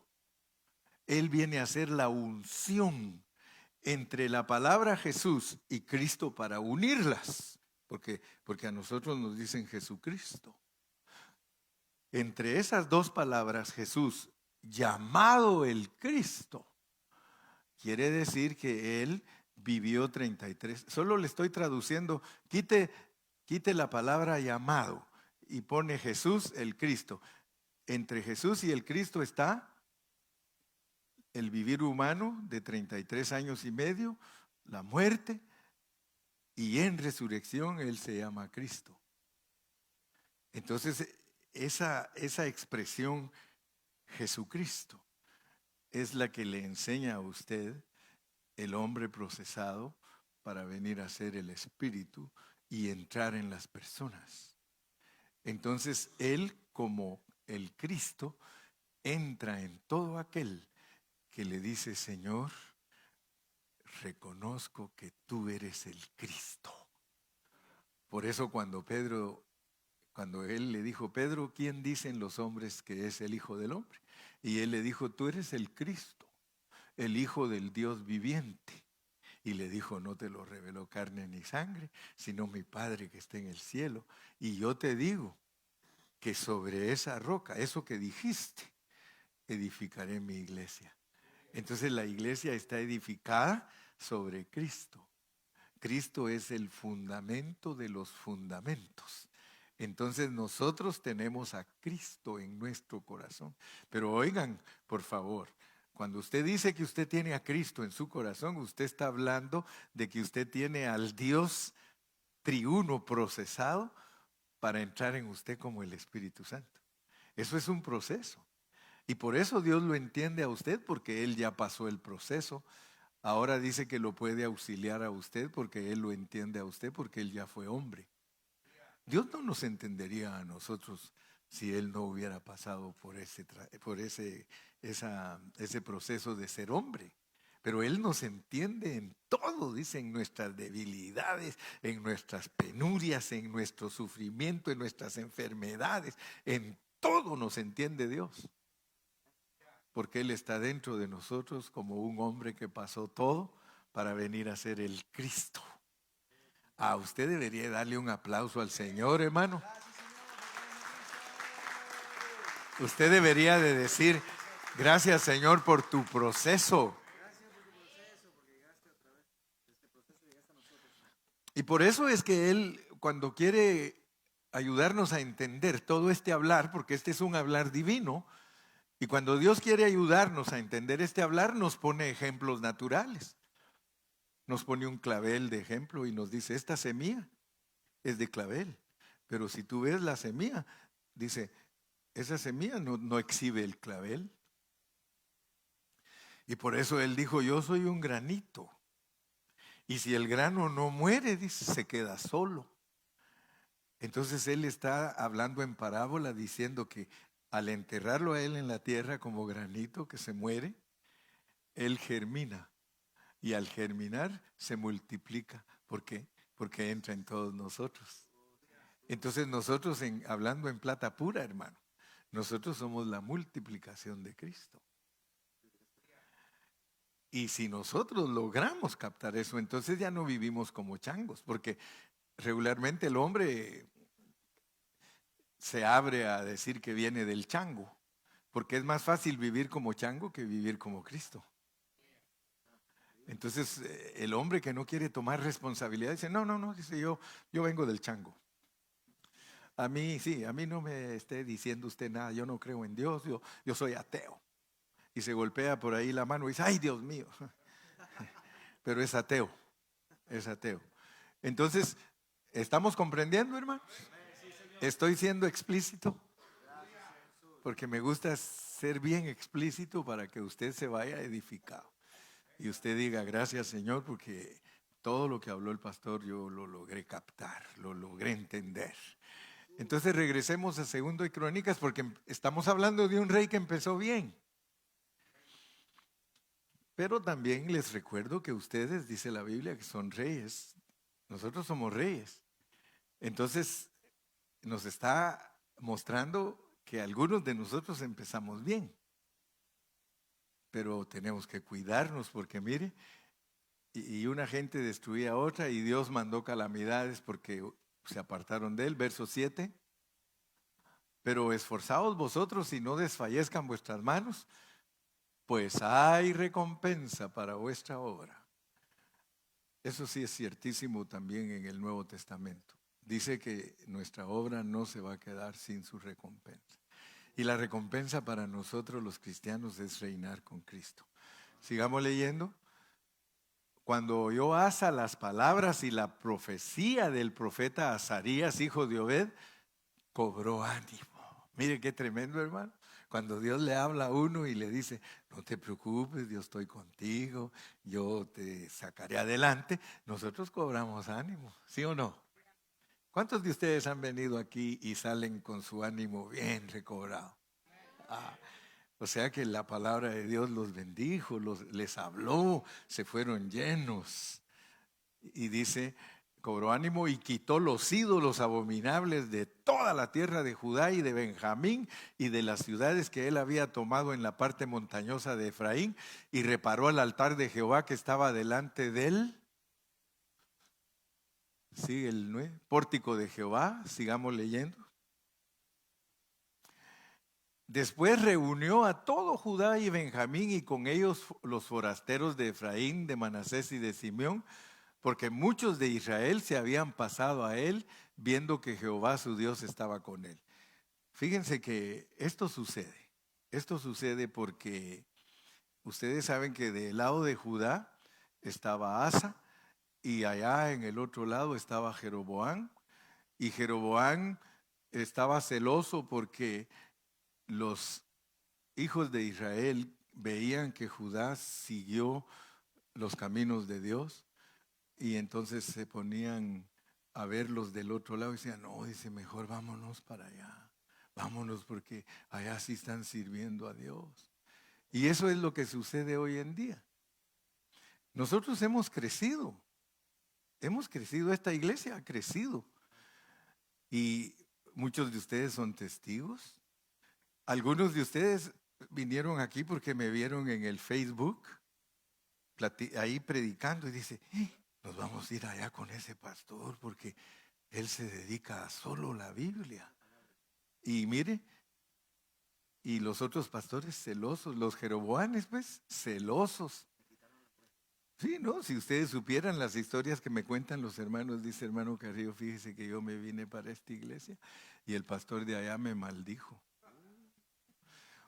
Él viene a ser la unción entre la palabra Jesús y Cristo para unirlas, porque a nosotros nos dicen Jesucristo. Entre esas dos palabras, Jesús, llamado el Cristo, quiere decir que Él vivió 33. Solo le estoy traduciendo, quite la palabra llamado y pone Jesús el Cristo. Entre Jesús y el Cristo está el vivir humano de 33 años y medio, la muerte, y en resurrección Él se llama Cristo. Entonces, esa expresión Jesucristo es la que le enseña a usted el hombre procesado para venir a ser el Espíritu y entrar en las personas. Entonces, Él como el Cristo entra en todo aquel que le dice, Señor, reconozco que tú eres el Cristo. Por eso cuando él le dijo, Pedro, ¿quién dicen los hombres que es el Hijo del Hombre? Y él le dijo, tú eres el Cristo, el Hijo del Dios viviente. Y le dijo, no te lo reveló carne ni sangre, sino mi Padre que está en el cielo. Y yo te digo que sobre esa roca, eso que dijiste, edificaré mi iglesia. Entonces la iglesia está edificada sobre Cristo. Cristo es el fundamento de los fundamentos. Entonces nosotros tenemos a Cristo en nuestro corazón. Pero oigan, por favor, cuando usted dice que usted tiene a Cristo en su corazón, usted está hablando de que usted tiene al Dios triuno procesado para entrar en usted como el Espíritu Santo. Eso es un proceso. Y por eso Dios lo entiende a usted, porque Él ya pasó el proceso. Ahora dice que lo puede auxiliar a usted porque Él lo entiende a usted, porque Él ya fue hombre. Dios no nos entendería a nosotros si Él no hubiera pasado por ese proceso de ser hombre. Pero Él nos entiende en todo, dice, en nuestras debilidades, en nuestras penurias, en nuestro sufrimiento, en nuestras enfermedades. En todo nos entiende Dios. Porque Él está dentro de nosotros como un hombre que pasó todo para venir a ser el Cristo. Usted debería darle un aplauso al Señor, hermano. Usted debería de decir, gracias Señor por tu proceso. Y por eso es que Él, cuando quiere ayudarnos a entender todo este hablar, porque este es un hablar divino, y cuando Dios quiere ayudarnos a entender este hablar, nos pone ejemplos naturales. Nos pone un clavel de ejemplo y nos dice, esta semilla es de clavel. Pero si tú ves la semilla, dice, esa semilla no exhibe el clavel. Y por eso Él dijo, yo soy un granito. Y si el grano no muere, dice, se queda solo. Entonces Él está hablando en parábola diciendo que al enterrarlo a Él en la tierra como granito que se muere, Él germina. Y al germinar se multiplica. ¿Por qué? Porque entra en todos nosotros. Entonces nosotros, hablando en plata pura, hermano, nosotros somos la multiplicación de Cristo. Y si nosotros logramos captar eso, entonces ya no vivimos como changos, porque regularmente el hombre se abre a decir que viene del chango, porque es más fácil vivir como chango que vivir como Cristo. Entonces el hombre que no quiere tomar responsabilidad dice, no, dice yo vengo del chango. A mí no me esté diciendo usted nada, yo no creo en Dios, yo soy ateo. Y se golpea por ahí la mano y dice, ay Dios mío, pero es ateo. Entonces, ¿estamos comprendiendo, hermano? ¿Estoy siendo explícito? Porque me gusta ser bien explícito para que usted se vaya edificado. Y usted diga, gracias Señor, porque todo lo que habló el pastor yo lo logré captar, lo logré entender. Entonces regresemos a 2 de Crónicas, porque estamos hablando de un rey que empezó bien. Pero también les recuerdo que ustedes, dice la Biblia, que son reyes. Nosotros somos reyes. Entonces nos está mostrando que algunos de nosotros empezamos bien. Pero tenemos que cuidarnos porque mire, y una gente destruía a otra y Dios mandó calamidades porque se apartaron de él. Verso 7. Pero esforzaos vosotros y no desfallezcan vuestras manos, pues hay recompensa para vuestra obra. Eso sí es ciertísimo también en el Nuevo Testamento. Dice que nuestra obra no se va a quedar sin su recompensa. Y la recompensa para nosotros los cristianos es reinar con Cristo. Sigamos leyendo. Cuando oyó Asa las palabras y la profecía del profeta Azarías, hijo de Obed, cobró ánimo. Mire qué tremendo, hermano. Cuando Dios le habla a uno y le dice, no te preocupes, yo estoy contigo, yo te sacaré adelante, nosotros cobramos ánimo, ¿sí o no? ¿Cuántos de ustedes han venido aquí y salen con su ánimo bien recobrado? O sea que la palabra de Dios los bendijo, les habló, se fueron llenos. Y dice, cobró ánimo y quitó los ídolos abominables de toda la tierra de Judá y de Benjamín y de las ciudades que él había tomado en la parte montañosa de Efraín, y reparó el altar de Jehová que estaba delante de él. Sí, el pórtico de Jehová, sigamos leyendo. Después reunió a todo Judá y Benjamín y con ellos los forasteros de Efraín, de Manasés y de Simeón, porque muchos de Israel se habían pasado a él, viendo que Jehová su Dios estaba con él. Fíjense que esto sucede porque ustedes saben que del lado de Judá estaba Asa y allá en el otro lado estaba Jeroboam, y Jeroboam estaba celoso porque los hijos de Israel veían que Judá siguió los caminos de Dios, y entonces se ponían a verlos del otro lado y decían, no, dice, mejor vámonos para allá, vámonos porque allá sí están sirviendo a Dios. Y eso es lo que sucede hoy en día. Nosotros hemos crecido, esta iglesia ha crecido, y muchos de ustedes son testigos. Algunos de ustedes vinieron aquí porque me vieron en el Facebook, ahí predicando, y dice, nos vamos a ir allá con ese pastor porque él se dedica a solo la Biblia. Y mire, y los otros pastores celosos, los jeroboanes pues, celosos. Sí, ¿no? Si ustedes supieran las historias que me cuentan los hermanos, dice hermano Carrillo, fíjese que yo me vine para esta iglesia y el pastor de allá me maldijo.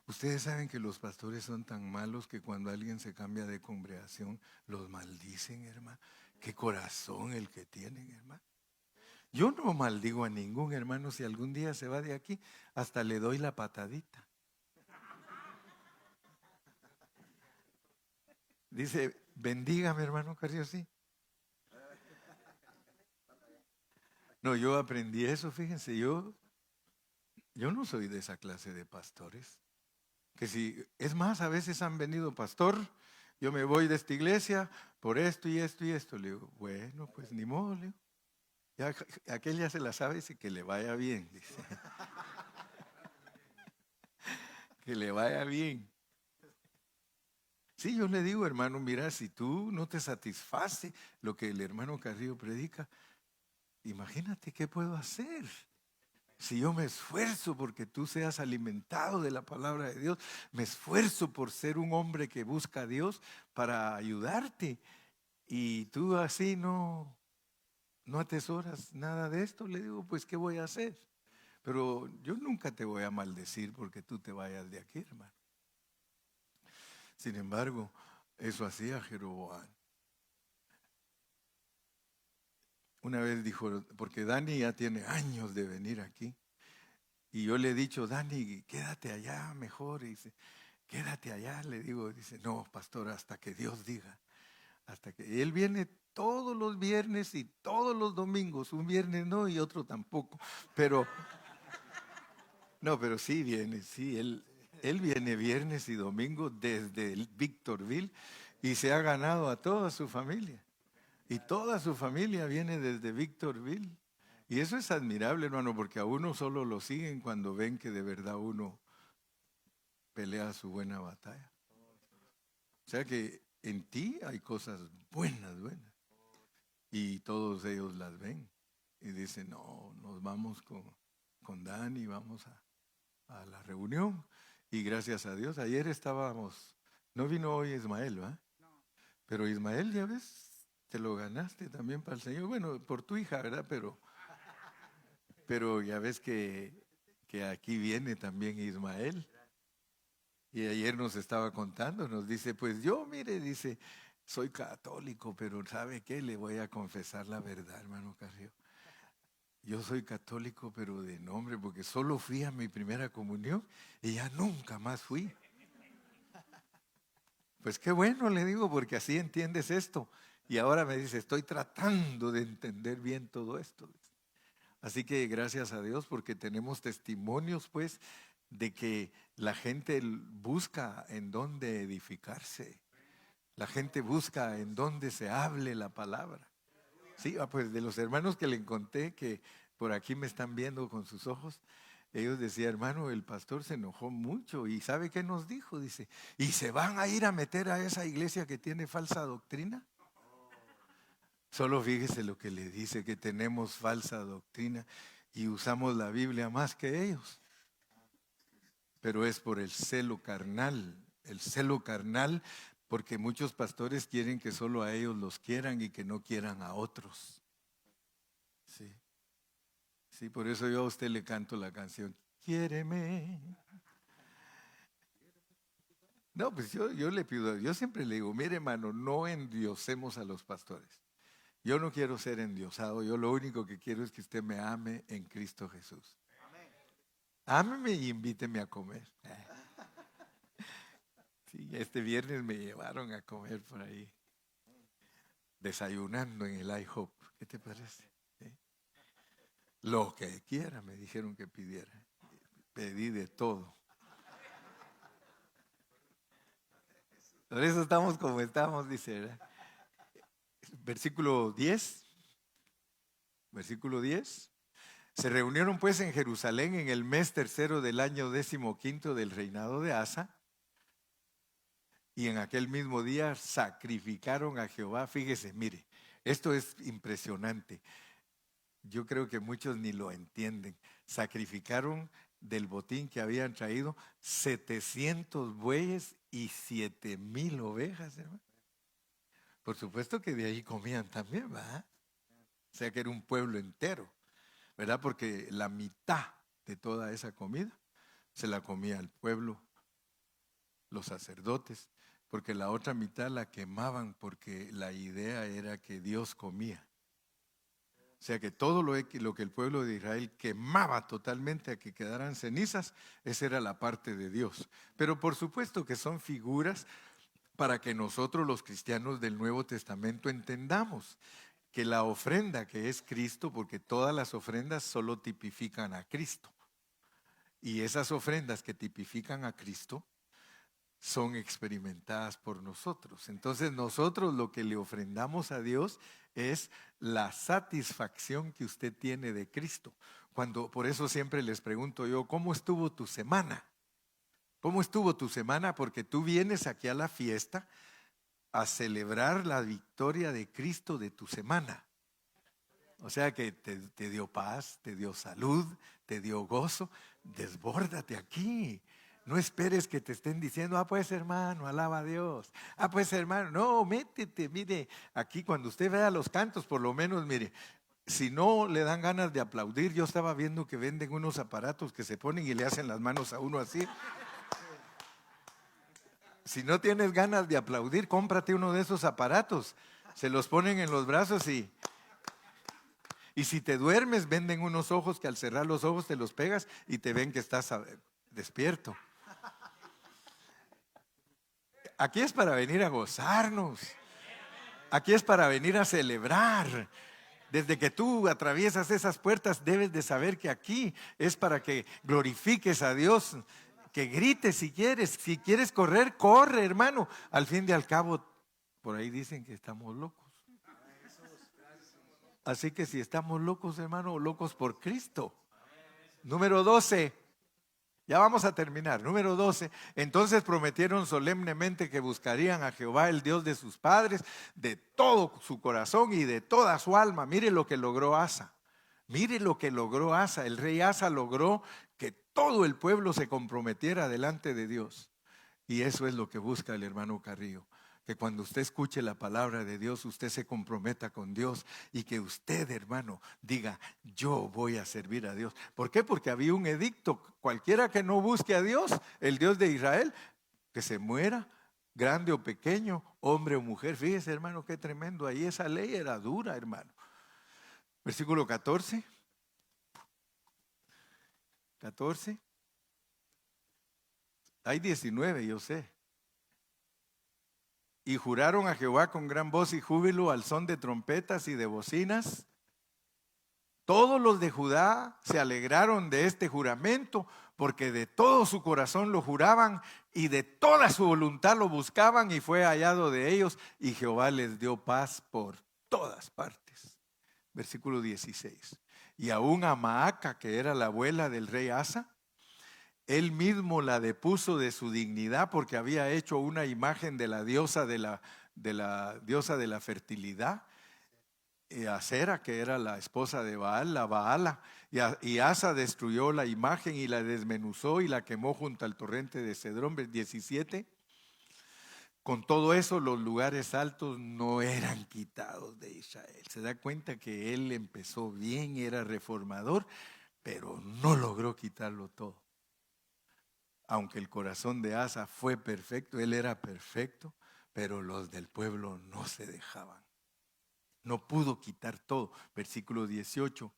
Ustedes saben que los pastores son tan malos que cuando alguien se cambia de congregación, los maldicen, hermano. Qué corazón el que tienen, hermano. Yo no maldigo a ningún hermano. Si algún día se va de aquí, hasta le doy la patadita. Dice, bendígame, hermano Carrillo, sí. No, yo aprendí eso, fíjense, yo no soy de esa clase de pastores. Que si, es más, a veces han venido, pastor, yo me voy de esta iglesia por esto y esto y esto. Le digo, bueno, pues ni modo, le digo. Ya, aquel ya se la sabe, dice que le vaya bien, dice. Que le vaya bien. Sí, yo le digo, hermano, mira, si tú no te satisface lo que el hermano Carrillo predica, imagínate qué puedo hacer. Si yo me esfuerzo porque tú seas alimentado de la palabra de Dios, me esfuerzo por ser un hombre que busca a Dios para ayudarte, y tú así no atesoras nada de esto, le digo, pues ¿qué voy a hacer? Pero yo nunca te voy a maldecir porque tú te vayas de aquí, hermano. Sin embargo, eso hacía Jeroboam. Una vez dijo, porque Dani ya tiene años de venir aquí, y yo le he dicho, Dani, quédate allá mejor. Y dice, quédate allá, le digo. Dice, no, pastor, hasta que Dios diga. Hasta que él viene todos los viernes y todos los domingos. Un viernes no y otro tampoco. Pero, no, pero sí viene, sí. Él viene viernes y domingo desde Victorville y se ha ganado a toda su familia. Y toda su familia viene desde Victorville. Y eso es admirable, hermano, porque a uno solo lo siguen cuando ven que de verdad uno pelea su buena batalla. O sea que en ti hay cosas buenas, buenas. Y todos ellos las ven. Y dicen, no, nos vamos con Dani, vamos a la reunión. Y gracias a Dios, ayer estábamos, no vino hoy Ismael, ¿va? Pero Ismael, ya ves, te lo ganaste también para el Señor. Bueno, por tu hija, ¿verdad? Pero ya ves que aquí viene también Ismael. Y ayer nos estaba contando, nos dice, pues yo, mire, dice, soy católico, pero ¿sabe qué? Le voy a confesar la verdad, hermano Carrillo. Yo soy católico, pero de nombre, porque solo fui a mi primera comunión y ya nunca más fui. Pues qué bueno, le digo, porque así entiendes esto. Y ahora me dice, estoy tratando de entender bien todo esto. Así que gracias a Dios porque tenemos testimonios, pues, de que la gente busca en dónde edificarse. La gente busca en dónde se hable la palabra. Sí, pues de los hermanos que le conté que por aquí me están viendo con sus ojos, ellos decían, hermano, el pastor se enojó mucho y ¿sabe qué nos dijo? Dice, ¿y se van a ir a meter a esa iglesia que tiene falsa doctrina? Solo fíjese lo que le dice, que tenemos falsa doctrina y usamos la Biblia más que ellos. Pero es por el celo carnal, porque muchos pastores quieren que solo a ellos los quieran y que no quieran a otros. Sí, sí, por eso yo a usted le canto la canción, quiéreme. No, pues yo le pido, yo siempre le digo, mire hermano, no endiosemos a los pastores. Yo no quiero ser endiosado, yo lo único que quiero es que usted me ame en Cristo Jesús. Ámeme y invíteme a comer. Sí, este viernes me llevaron a comer por ahí, desayunando en el IHOP. ¿Qué te parece? ¿Sí? Lo que quiera, me dijeron que pidiera. Pedí de todo. Por eso estamos como estamos, dice, ¿verdad? Versículo 10. Versículo 10. Se reunieron pues en Jerusalén en el mes tercero del año 15 del reinado de Asa. Y en aquel mismo día sacrificaron a Jehová. Fíjese, mire, esto es impresionante. Yo creo que muchos ni lo entienden. Sacrificaron del botín que habían traído 700 bueyes y 7,000 ovejas, hermano. Por supuesto que de ahí comían también, ¿verdad? O sea que era un pueblo entero, ¿verdad? Porque la mitad de toda esa comida se la comía el pueblo, los sacerdotes, porque la otra mitad la quemaban porque la idea era que Dios comía. O sea que todo lo que el pueblo de Israel quemaba totalmente a que quedaran cenizas, esa era la parte de Dios. Pero por supuesto que son figuras para que nosotros los cristianos del Nuevo Testamento entendamos que la ofrenda que es Cristo, porque todas las ofrendas solo tipifican a Cristo, y esas ofrendas que tipifican a Cristo son experimentadas por nosotros. Entonces nosotros lo que le ofrendamos a Dios es la satisfacción que usted tiene de Cristo. Por eso siempre les pregunto yo, ¿cómo estuvo tu semana? ¿Cómo estuvo tu semana? Porque tú vienes aquí a la fiesta a celebrar la victoria de Cristo de tu semana. O sea que te dio paz, te dio salud, te dio gozo. Desbórdate aquí. No esperes que te estén diciendo, pues hermano, alaba a Dios. Pues hermano, no, métete, mire, aquí cuando usted vea los cantos, por lo menos, mire, si no le dan ganas de aplaudir, yo estaba viendo que venden unos aparatos que se ponen y le hacen las manos a uno así. Si no tienes ganas de aplaudir, cómprate uno de esos aparatos. Se los ponen en los brazos y si te duermes, venden unos ojos que al cerrar los ojos te los pegas y te ven que estás despierto. Aquí es para venir a gozarnos. Aquí es para venir a celebrar. Desde que tú atraviesas esas puertas, debes de saber que aquí es para que glorifiques a Dios, que grites si quieres. Si quieres correr, corre, hermano. Al fin y al cabo, por ahí dicen que estamos locos. Así que si estamos locos, hermano, locos por Cristo. Número 12. Ya vamos a terminar. Número 12. Entonces prometieron solemnemente que buscarían a Jehová, el Dios de sus padres, de todo su corazón y de toda su alma. Mire lo que logró Asa. Mire lo que logró Asa. El rey Asa logró que todo el pueblo se comprometiera delante de Dios. Y eso es lo que busca el hermano Carrillo. Que cuando usted escuche la palabra de Dios, usted se comprometa con Dios y que usted, hermano, diga, yo voy a servir a Dios. ¿Por qué? Porque había un edicto, cualquiera que no busque a Dios, el Dios de Israel, que se muera, grande o pequeño, hombre o mujer. Fíjese, hermano, qué tremendo. Ahí esa ley era dura, hermano. Versículo 14. 14. Hay 19, yo sé. Y juraron a Jehová con gran voz y júbilo al son de trompetas y de bocinas. Todos los de Judá se alegraron de este juramento, porque de todo su corazón lo juraban y de toda su voluntad lo buscaban, y fue hallado de ellos, y Jehová les dio paz por todas partes. versículo 16. Y aún a Maaca, que era la abuela del rey Asa, él mismo la depuso de su dignidad porque había hecho una imagen de la diosa diosa de la fertilidad, Acera, que era la esposa de Baal, la Baala. Y Asa destruyó la imagen y la desmenuzó y la quemó junto al torrente de Cedrón. 17. Con todo eso, los lugares altos no eran quitados de Israel. Se da cuenta que él empezó bien, era reformador, pero no logró quitarlo todo. Aunque el corazón de Asa fue perfecto, él era perfecto, pero los del pueblo no se dejaban. No pudo quitar todo. Versículo 18.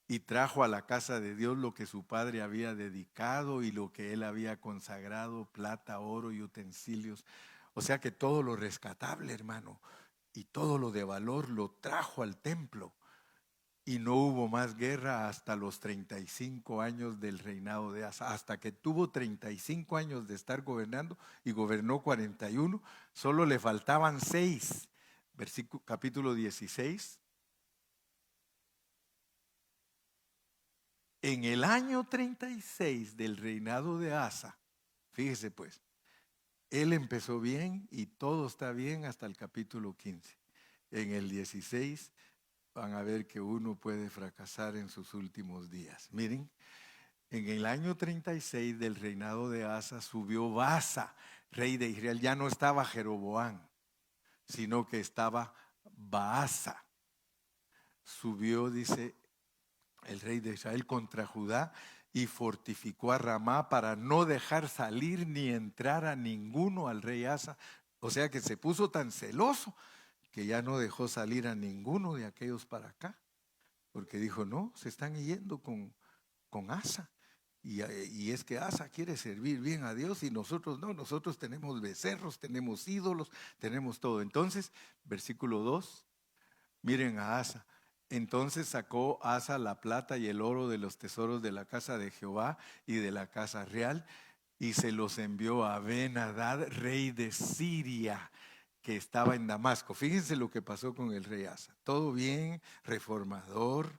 Y trajo a la casa de Dios lo que su padre había dedicado y lo que él había consagrado, plata, oro y utensilios. O sea que todo lo rescatable, hermano, y todo lo de valor lo trajo al templo. Y no hubo más guerra hasta los 35 años del reinado de Asa. Hasta que tuvo 35 años de estar gobernando y gobernó 41, solo le faltaban 6. Capítulo 16. En el año 36 del reinado de Asa, fíjese pues, él empezó bien y todo está bien hasta el capítulo 15. En el 16 van a ver que uno puede fracasar en sus últimos días. Miren, en el año 36 del reinado de Asa subió Baasa, rey de Israel. Ya no estaba Jeroboam, sino que estaba Baasa. Subió, dice, el rey de Israel contra Judá y fortificó a Ramá para no dejar salir ni entrar a ninguno al rey Asa. O sea que se puso tan celoso que ya no dejó salir a ninguno de aquellos para acá. Porque dijo, no, se están yendo con Asa. Y es que Asa quiere servir bien a Dios y nosotros no. Nosotros tenemos becerros, tenemos ídolos, tenemos todo. Entonces, versículo 2, miren a Asa. Entonces sacó Asa la plata y el oro de los tesoros de la casa de Jehová y de la casa real y se los envió a Ben-Hadad, rey de Siria, que estaba en Damasco. Fíjense lo que pasó con el rey Asa. Todo bien, reformador,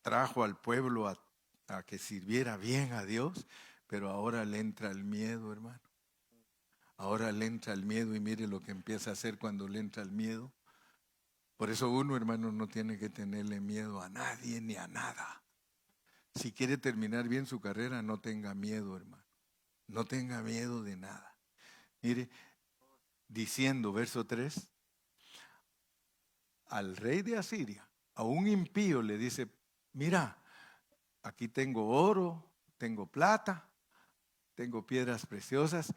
trajo al pueblo a que sirviera bien a Dios, pero ahora le entra el miedo, hermano. Ahora le entra el miedo y mire lo que empieza a hacer cuando le entra el miedo. Por eso uno, hermano, no tiene que tenerle miedo a nadie ni a nada. Si quiere terminar bien su carrera, no tenga miedo, hermano. No tenga miedo de nada. Mire, diciendo, verso 3, al rey de Asiria, a un impío le dice, mira, aquí tengo oro, tengo plata, tengo piedras preciosas.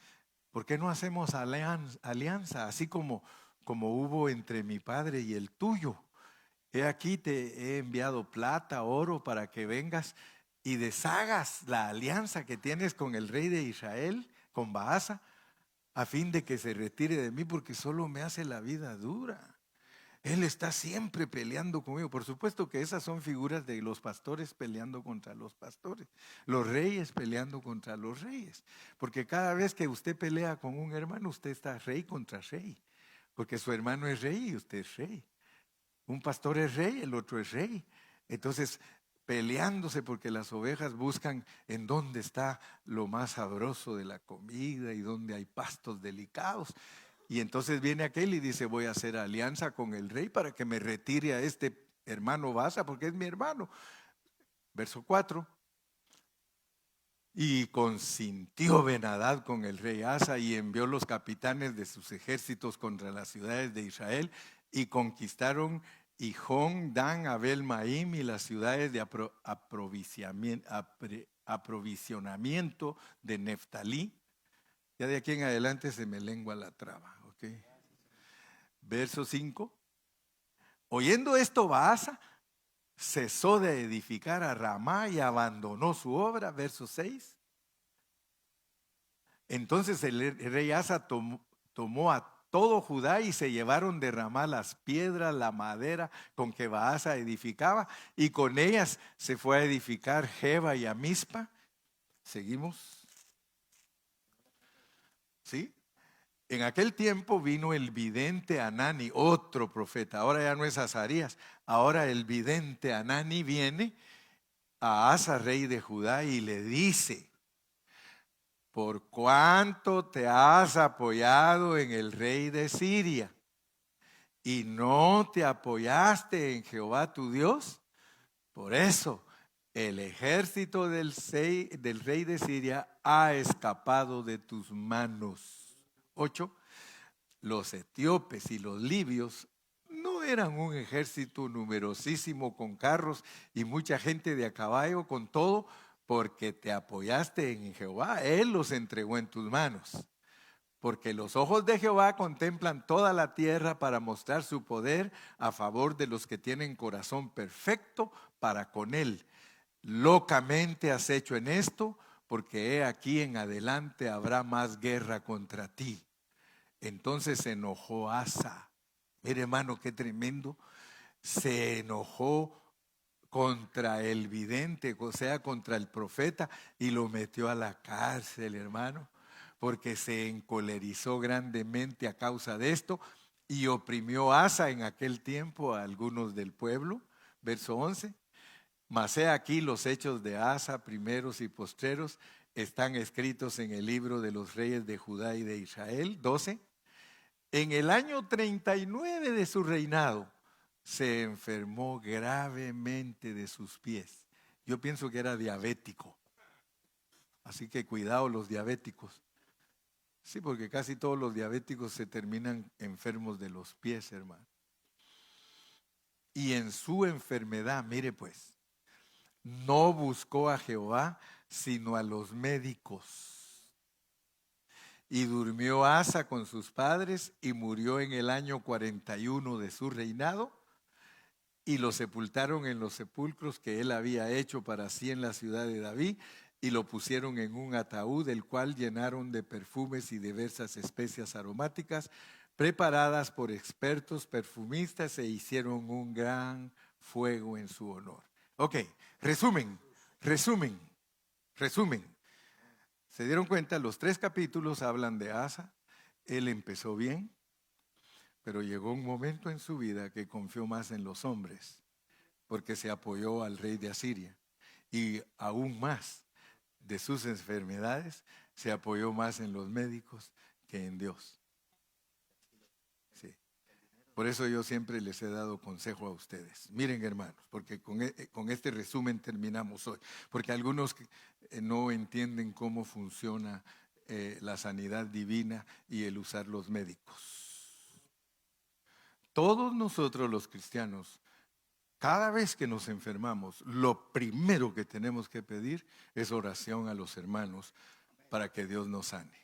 ¿Por qué no hacemos alianza, así como hubo entre mi padre y el tuyo? He aquí te he enviado plata, oro, para que vengas y deshagas la alianza que tienes con el rey de Israel, con Baasa, a fin de que se retire de mí, porque solo me hace la vida dura. Él está siempre peleando conmigo. Por supuesto que esas son figuras de los pastores peleando contra los pastores, los reyes peleando contra los reyes. Porque cada vez que usted pelea con un hermano, usted está rey contra rey. Porque su hermano es rey y usted es rey. Un pastor es rey, el otro es rey. Entonces, peleándose porque las ovejas buscan en dónde está lo más sabroso de la comida y dónde hay pastos delicados. Y entonces viene aquel y dice, voy a hacer alianza con el rey para que me retire a este hermano Baasa, porque es mi hermano. Verso 4. Y consintió Ben-Hadad con el rey Asa y envió los capitanes de sus ejércitos contra las ciudades de Israel y conquistaron Hijón, Dan, Abel-Maim y las ciudades de aprovisionamiento de Neftalí. Ya de aquí en adelante se me lengua la traba. ¿Okay? Verso 5. Oyendo esto, Baasa cesó de edificar a Ramá y abandonó su obra. Verso 6. Entonces el rey Asa tomó a todo Judá y se llevaron de Ramá las piedras, la madera con que Baasa edificaba, y con ellas se fue a edificar Jeba y a Mizpa. Seguimos. ¿Sí? En aquel tiempo vino el vidente Anani, otro profeta. Ahora ya no es Azarías. Ahora el vidente Anani viene a Asa, rey de Judá, y le dice: ¿por cuánto te has apoyado en el rey de Siria y no te apoyaste en Jehová tu Dios? Por eso el ejército del rey de Siria ha escapado de tus manos. 8. Los etíopes y los libios no eran un ejército numerosísimo con carros y mucha gente de a caballo, con todo, porque te apoyaste en Jehová. Él los entregó en tus manos. Porque los ojos de Jehová contemplan toda la tierra para mostrar su poder a favor de los que tienen corazón perfecto para con él. Locamente has hecho en esto, porque he aquí en adelante habrá más guerra contra ti. Entonces se enojó Asa. Mire, hermano, qué tremendo. Se enojó contra el vidente, o sea, contra el profeta, y lo metió a la cárcel, hermano, porque se encolerizó grandemente a causa de esto y oprimió Asa en aquel tiempo a algunos del pueblo. Verso 11. Mas he aquí los hechos de Asa, primeros y postreros, están escritos en el libro de los reyes de Judá y de Israel. 12. En el año 39 de su reinado, se enfermó gravemente de sus pies. Yo pienso que era diabético. Así que cuidado los diabéticos. Sí, porque casi todos los diabéticos se terminan enfermos de los pies, hermano. Y en su enfermedad, mire pues, no buscó a Jehová, sino a los médicos. Y durmió Asa con sus padres y murió en el año 41 de su reinado. Y lo sepultaron en los sepulcros que él había hecho para sí en la ciudad de David, y lo pusieron en un ataúd, el cual llenaron de perfumes y diversas especias aromáticas, preparadas por expertos perfumistas, e hicieron un gran fuego en su honor. Ok, resumen. ¿Se dieron cuenta? Los 3 capítulos hablan de Asa. Él empezó bien, pero llegó un momento en su vida que confió más en los hombres, porque se apoyó al rey de Asiria. Y aún más de sus enfermedades, se apoyó más en los médicos que en Dios. Sí. Por eso yo siempre les he dado consejo a ustedes. Miren, hermanos, porque con este resumen terminamos hoy. Porque algunos no entienden cómo funciona la sanidad divina y el usar los médicos. Todos nosotros los cristianos, cada vez que nos enfermamos, lo primero que tenemos que pedir es oración a los hermanos para que Dios nos sane.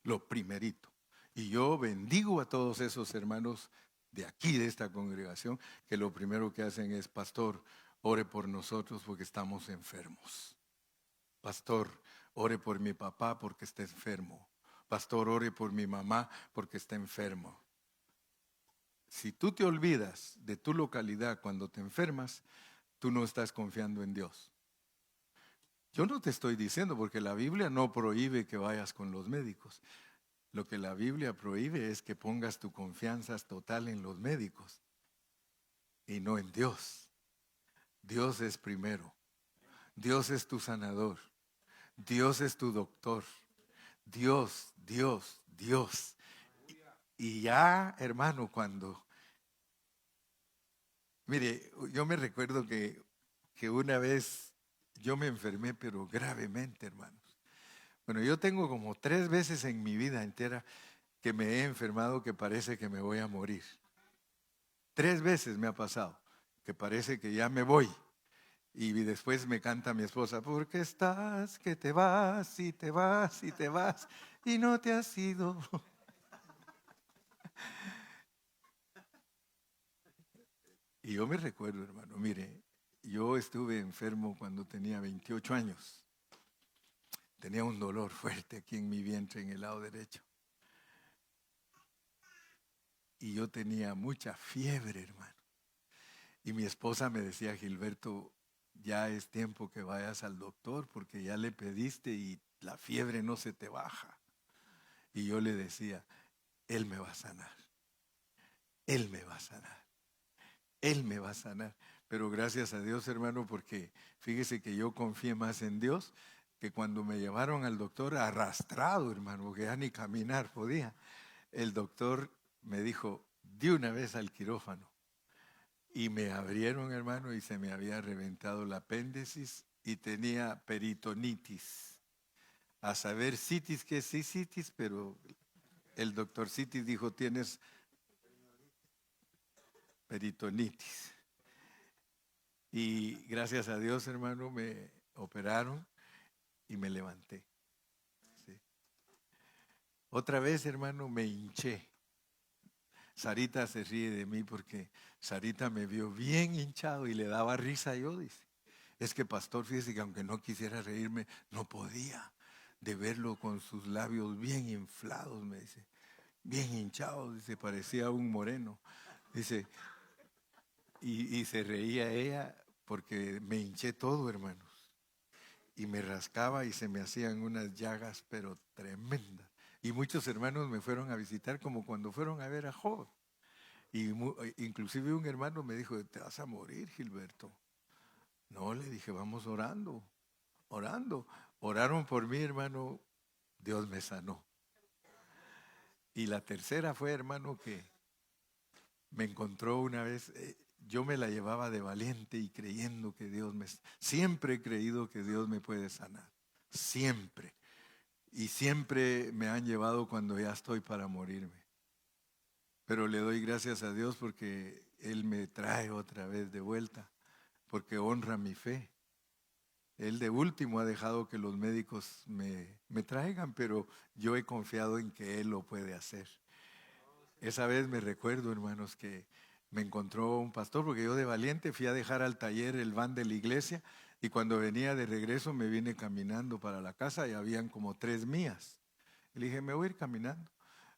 Lo primerito. Y yo bendigo a todos esos hermanos de aquí, de esta congregación, que lo primero que hacen es: pastor, ore por nosotros porque estamos enfermos. Pastor, ore por mi papá porque está enfermo. Pastor, ore por mi mamá porque está enfermo. Si tú te olvidas de tu localidad cuando te enfermas, tú no estás confiando en Dios. Yo no te estoy diciendo, porque la Biblia no prohíbe que vayas con los médicos. Lo que la Biblia prohíbe es que pongas tu confianza total en los médicos y no en Dios. Dios es primero. Dios es tu sanador. Dios es tu doctor. Dios. Y ya, hermano, mire, yo me recuerdo que una vez yo me enfermé, pero gravemente, hermanos. Bueno, yo tengo como 3 veces en mi vida entera que me he enfermado que parece que me voy a morir. 3 veces me ha pasado que parece que ya me voy. Y después me canta mi esposa: ¿por qué estás que te vas y te vas y te vas y no te has ido? Y yo me recuerdo, hermano, mire, yo estuve enfermo cuando tenía 28 años. Tenía un dolor fuerte aquí en mi vientre, en el lado derecho. Y yo tenía mucha fiebre, hermano. Y mi esposa me decía: Gilberto, ya es tiempo que vayas al doctor porque ya le pediste y la fiebre no se te baja. Y yo le decía, Él me va a sanar, Él me va a sanar, Él me va a sanar. Pero gracias a Dios, hermano, porque fíjese que yo confié más en Dios que cuando me llevaron al doctor arrastrado, hermano, porque ya ni caminar podía. El doctor me dijo, de una vez al quirófano. Y me abrieron, hermano, y se me había reventado el apéndice y tenía peritonitis. A saber, citis, que sí, citis, pero el doctor Citis dijo, tienes peritonitis. Y gracias a Dios, hermano, me operaron y me levanté. Sí. Otra vez, hermano, me hinché. Sarita se ríe de mí porque Sarita me vio bien hinchado y le daba risa yo, dice. Es que pastor, fíjese que aunque no quisiera reírme, no podía de verlo con sus labios bien inflados, me dice. Bien hinchados, dice, parecía un moreno. Dice, y se reía ella porque me hinché todo, hermanos. Y me rascaba y se me hacían unas llagas, pero tremendas. Y muchos hermanos me fueron a visitar como cuando fueron a ver a Job. Y inclusive un hermano me dijo, te vas a morir, Gilberto. No, le dije, vamos orando, orando. Oraron por mí, hermano, Dios me sanó. Y la tercera fue, hermano, que me encontró una vez, yo me la llevaba de valiente y creyendo que Dios me... Siempre he creído que Dios me puede sanar, siempre. Y siempre me han llevado cuando ya estoy para morirme. Pero le doy gracias a Dios porque Él me trae otra vez de vuelta, porque honra mi fe. Él de último ha dejado que los médicos me traigan, pero yo he confiado en que Él lo puede hacer. Esa vez me recuerdo, hermanos, que me encontró un pastor, porque yo de valiente fui a dejar al taller el van de la iglesia y cuando venía de regreso me vine caminando para la casa y habían como 3 millas. Y le dije, me voy a ir caminando.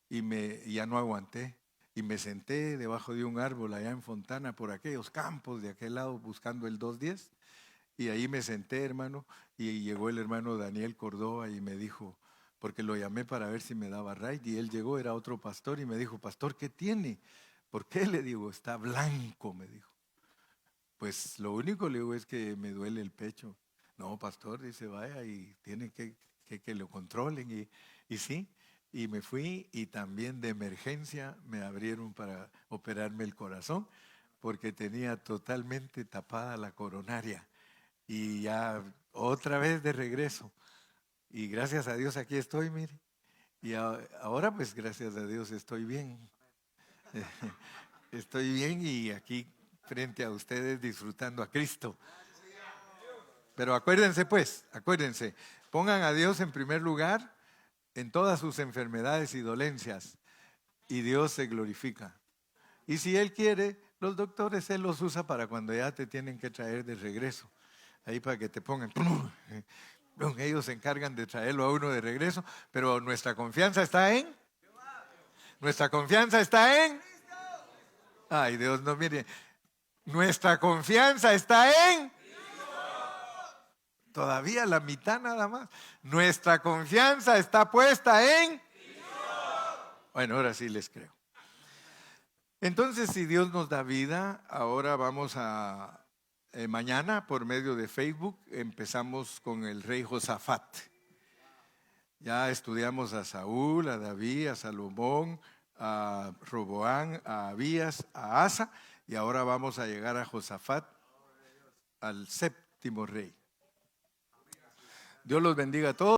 Y ya no aguanté. Y me senté debajo de un árbol allá en Fontana, por aquellos campos de aquel lado, buscando el 210. Y ahí me senté, hermano, y llegó el hermano Daniel Córdoba y me dijo, porque lo llamé para ver si me daba raid, y él llegó, era otro pastor, y me dijo, pastor, ¿qué tiene? ¿Por qué? Le digo, está blanco, me dijo. Pues lo único, le digo, es que me duele el pecho. No, pastor, dice, vaya, y tiene que lo controlen, y sí. Y me fui y también de emergencia me abrieron para operarme el corazón, porque tenía totalmente tapada la coronaria. Y ya otra vez de regreso. Y gracias a Dios aquí estoy, mire. Y ahora pues gracias a Dios estoy bien. Estoy bien y aquí frente a ustedes disfrutando a Cristo. Pero acuérdense pues, acuérdense, pongan a Dios en primer lugar en todas sus enfermedades y dolencias y Dios se glorifica. Y si Él quiere, los doctores Él los usa para cuando ya te tienen que traer de regreso. Ahí para que te pongan, ellos se encargan de traerlo a uno de regreso, pero nuestra confianza está en, nuestra confianza está en, ay Dios, no mire, nuestra confianza está en, todavía la mitad nada más, nuestra confianza está puesta en, bueno, ahora sí les creo. Entonces, si Dios nos da vida, ahora vamos a... mañana, por medio de Facebook, empezamos con el rey Josafat. Ya estudiamos a Saúl, a David, a Salomón, a Roboán, a Abías, a Asa, y ahora vamos a llegar a Josafat, al 7º rey. Dios los bendiga a todos.